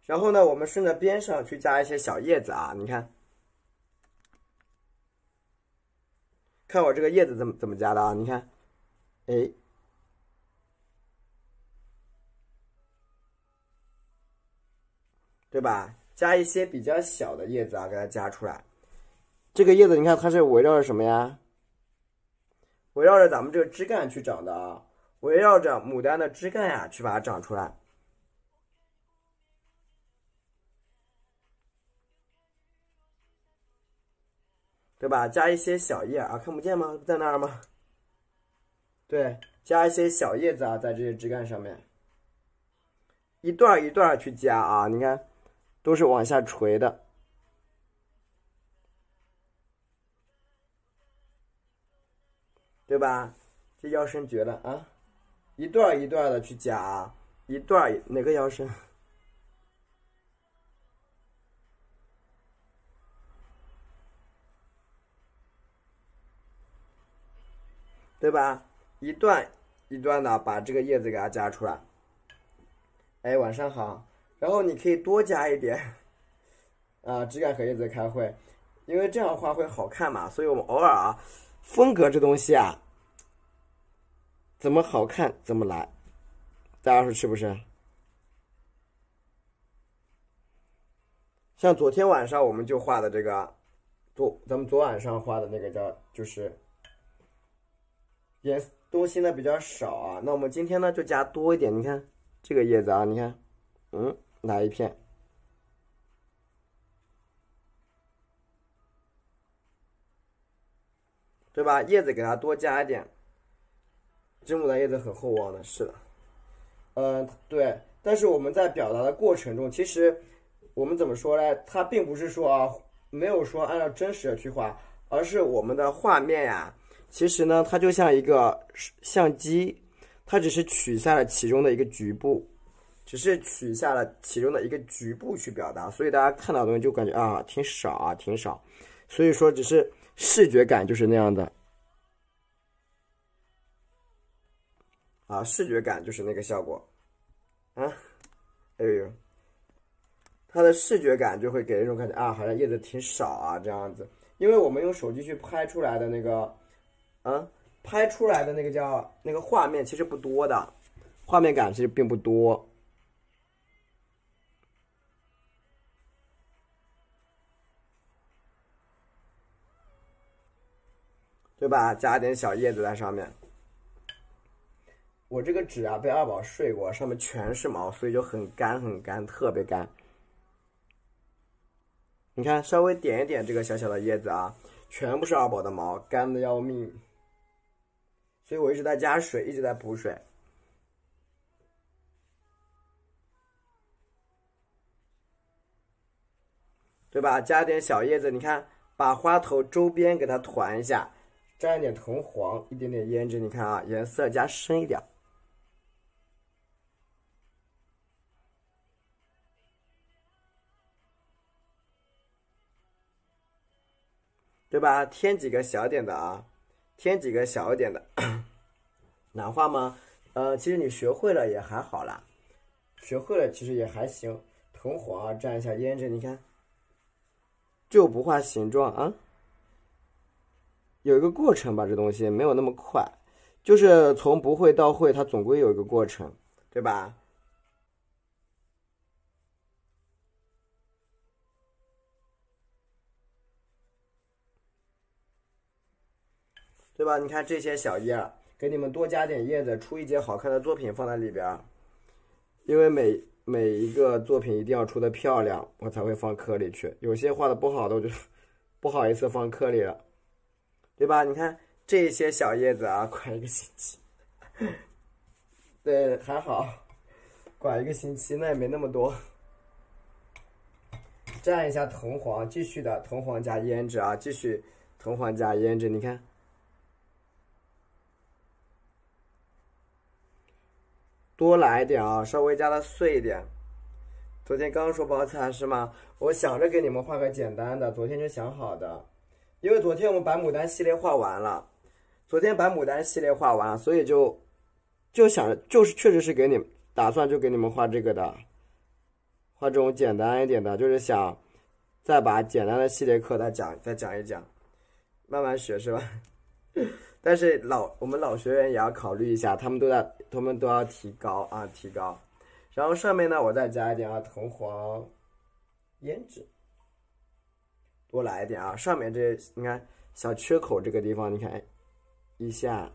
然后呢，我们顺着边上去加一些小叶子啊，你看，看我这个叶子怎么加的啊？你看，哎。对吧？加一些比较小的叶子啊，给它加出来。这个叶子你看它是围绕着什么呀？围绕着咱们这个枝干去长的啊，围绕着牡丹的枝干呀去把它长出来，对吧？加一些小叶啊，看不见吗？在那儿吗？对，加一些小叶子啊，在这些枝干上面，一段一段去加啊，你看。都是往下垂的，对吧？这腰身绝了啊！一段一段的去加啊，一段哪个腰身？对吧？一段一段的把这个叶子给它加出来。哎，晚上好。然后你可以多加一点啊，枝干和叶子开会，因为这样画会好看嘛。所以我们偶尔啊，风格这东西啊，怎么好看怎么来，大家说是不是？像昨天晚上我们就画的这个，咱们昨晚上画的那个就是东西呢比较少啊。那我们今天呢就加多一点，你看这个叶子啊，你看，来一片。对吧？叶子给它多加一点，这牡丹叶子很厚望的，是的，对。但是我们在表达的过程中，其实我们怎么说呢？它并不是说啊，没有说按照真实的去画，而是我们的画面呀，其实呢，它就像一个相机，它只是取下了其中的一个局部，去表达，所以大家看到的东西就感觉啊，挺少啊，挺少，所以说只是。视觉感就是那样的啊，视觉感就是那个效果啊，哎呦，它的视觉感就会给人一种感觉啊，好像叶子挺少啊这样子，因为我们用手机去拍出来的那个，拍出来的那个叫那个画面其实不多的，画面感其实并不多。对吧？加点小叶子在上面。我这个纸啊被二宝睡过，上面全是毛，所以就很干很干，特别干。你看，稍微点一点这个小小的叶子啊，全部是二宝的毛，干的要命。所以我一直在加水，一直在补水。对吧？加点小叶子，你看，把花头周边给它团一下。蘸一点藤黄，一点点胭脂，你看啊，颜色加深一点，对吧？添几个小点的啊，添几个小一点的，难画吗？其实你学会了也还好啦。学会了其实也还行。藤黄啊，蘸一下胭脂，你看，就不画形状啊，有一个过程吧，这东西没有那么快，就是从不会到会，它总归有一个过程，对吧？对吧？你看这些小叶，给你们多加点叶子，出一节好看的作品放在里边。因为每一个作品一定要出的漂亮，我才会放课里去。有些画的不好的，我就不好意思放课里了，对吧？你看这些小叶子啊，管一个星期，对，还好，管一个星期那也没那么多。蘸一下藤黄，继续的藤黄加胭脂啊，继续藤黄加胭脂，你看。多来一点啊，稍微加的碎一点。昨天刚说包菜是吗？我想着给你们画个简单的，昨天就想好的，因为昨天我们白牡丹系列画完了，所以就想就是确实是给你们打算就给你们画这个的，画这种简单一点的，就是想再把简单的系列课再讲一讲，慢慢学是吧？但是我们老学员也要考虑一下，他们都要提高啊，提高。然后上面呢，我再加一点啊，藤黄、胭脂，多来一点啊。上面这你看小缺口这个地方，你看一下。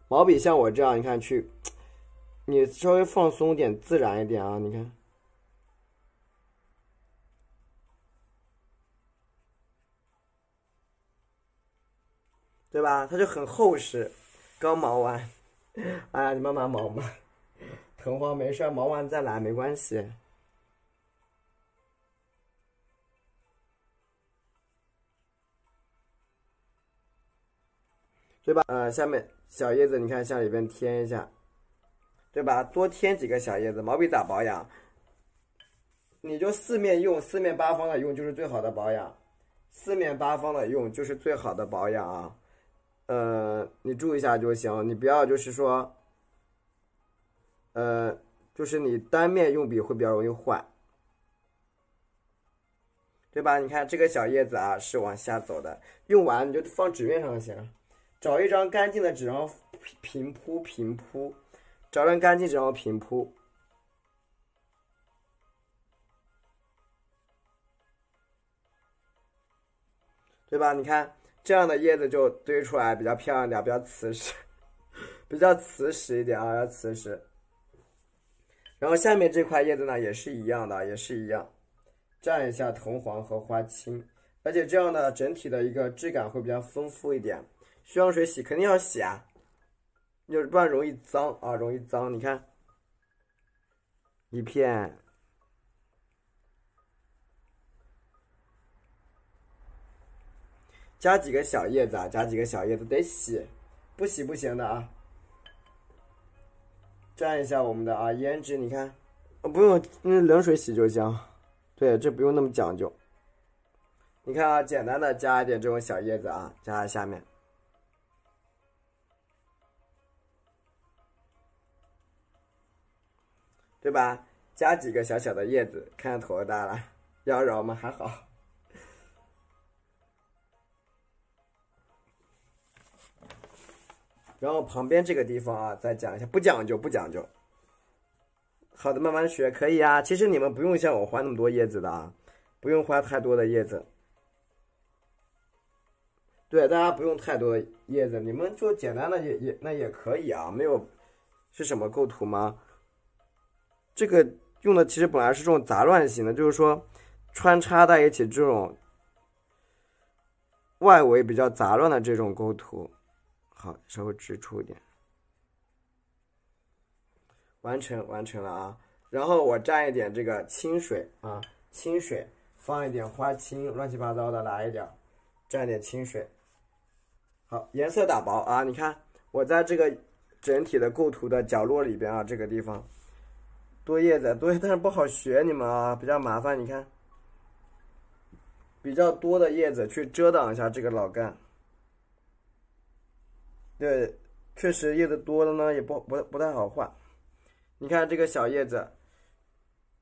毛笔像我这样，你看你稍微放松点，自然一点啊，你看。对吧？它就很厚实，刚忙完，哎呀，你慢慢忙吧。藤黄没事，忙完再来没关系，对吧？下面小叶子你看向里边添一下，对吧？多添几个小叶子。毛笔咋保养？你就四面用，四面八方的用就是最好的保养，四面八方的用就是最好的保养啊。你注意一下就行，你不要就是说，就是你单面用笔会比较容易坏，对吧？你看这个小叶子啊是往下走的，用完你就放纸面上就行了，找一张干净的纸，然后平铺，找张干净纸然后平铺，对吧？你看这样的叶子就堆出来比较漂亮点，比较瓷实，比较瓷实一点啊，要瓷实。然后下面这块叶子呢也是一样的，也是一样，蘸一下藤黄和花青，而且这样的整体的一个质感会比较丰富一点。需要水洗肯定要洗啊，就是不然容易脏啊，容易脏。你看，一片。加几个小叶子啊，加几个小叶子得洗，不洗不行的啊。蘸一下我们的胭脂，你看，不用冷水洗就行。对，这不用那么讲究。你看啊，简单的加一点这种小叶子啊，加在下面，对吧？加几个小小的叶子，看头大了，妖娆吗？还好。然后旁边这个地方啊，再讲一下，不讲究，不讲究。好的，慢慢学可以啊。其实你们不用像我画那么多叶子的啊，不用画太多的叶子。对，大家不用太多的叶子，你们就简单的那也可以啊。没有是什么构图吗？这个用的其实本来是这种杂乱型的，就是说穿插在一起这种外围比较杂乱的这种构图。好，稍微直出一点，完成了啊。然后我蘸一点这个清水啊，清水放一点花青，乱七八糟的来一点，蘸点清水。好，颜色打薄啊，你看我在这个整体的构图的角落里边啊，这个地方多叶子多，但是不好学你们啊，比较麻烦。你看，比较多的叶子去遮挡一下这个老干。对，确实叶子多了呢，也不太好换。你看这个小叶子，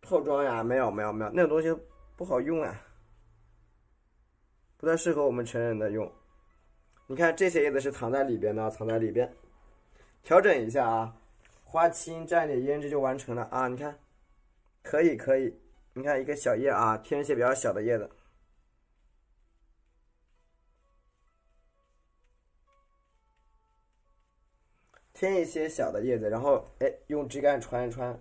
套装呀，没有，那种东西不好用啊，不太适合我们成人的用。你看这些叶子是藏在里边的，藏在里边。调整一下啊，花青蘸点胭脂就完成了啊！你看，可以，你看一个小叶啊，添一些比较小的叶子。添一些小的叶子，然后用枝干穿一穿，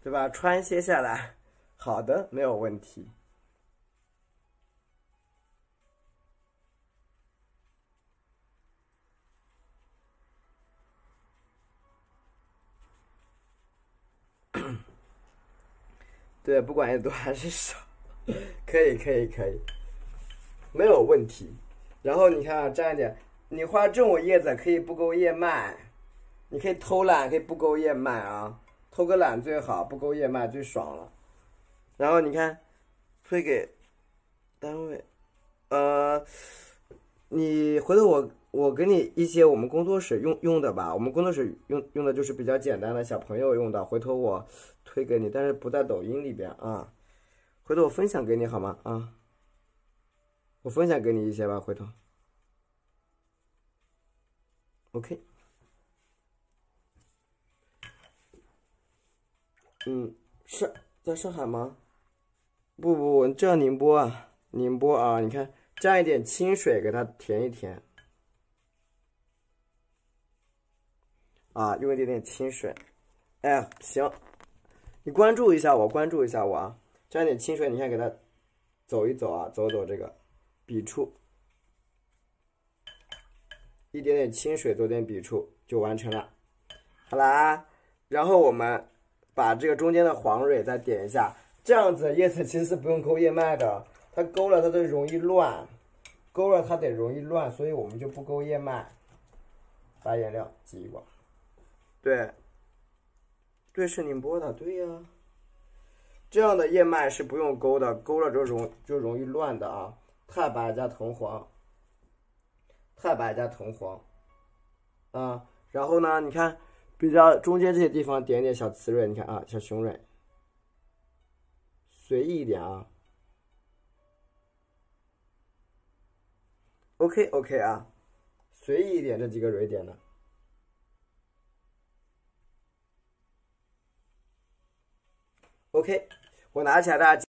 对吧？穿些下来，好的，没有问题。对，不管叶多还是少，可以，没有问题。然后你看啊，沾一点，你画这种叶子可以不勾叶脉，你可以偷懒，可以不勾叶脉啊，偷个懒最好，不勾叶脉最爽了。然后你看，推给单位，你回头我给你一些我们工作室用的吧，我们工作室用的就是比较简单的小朋友用的，回头我推给你，但是不在抖音里边啊，回头我分享给你好吗？啊，我分享给你一些吧，回头。OK。是在上海吗？不，这样宁波啊，你看蘸一点清水给它填一填。啊，用一点点清水。哎，行，你关注一下我啊，蘸点清水，你看给它走一走啊，走这个笔触，一点点清水，走点笔触就完成了。好啦，然后我们把这个中间的黄蕊再点一下，这样子叶子其实是不用勾叶脉的，它勾了它就容易乱，所以我们就不勾叶脉。把颜料挤一管。对，是宁波的，对呀。这样的叶脉是不用勾的，勾了就容易乱的啊。太白加藤黄，啊。然后呢，你看比较中间这些地方点一点小雌蕊，你看啊，小雄蕊，随意一点啊。OK 啊，随意一点，这几个蕊点的。OK，我拿起来大家。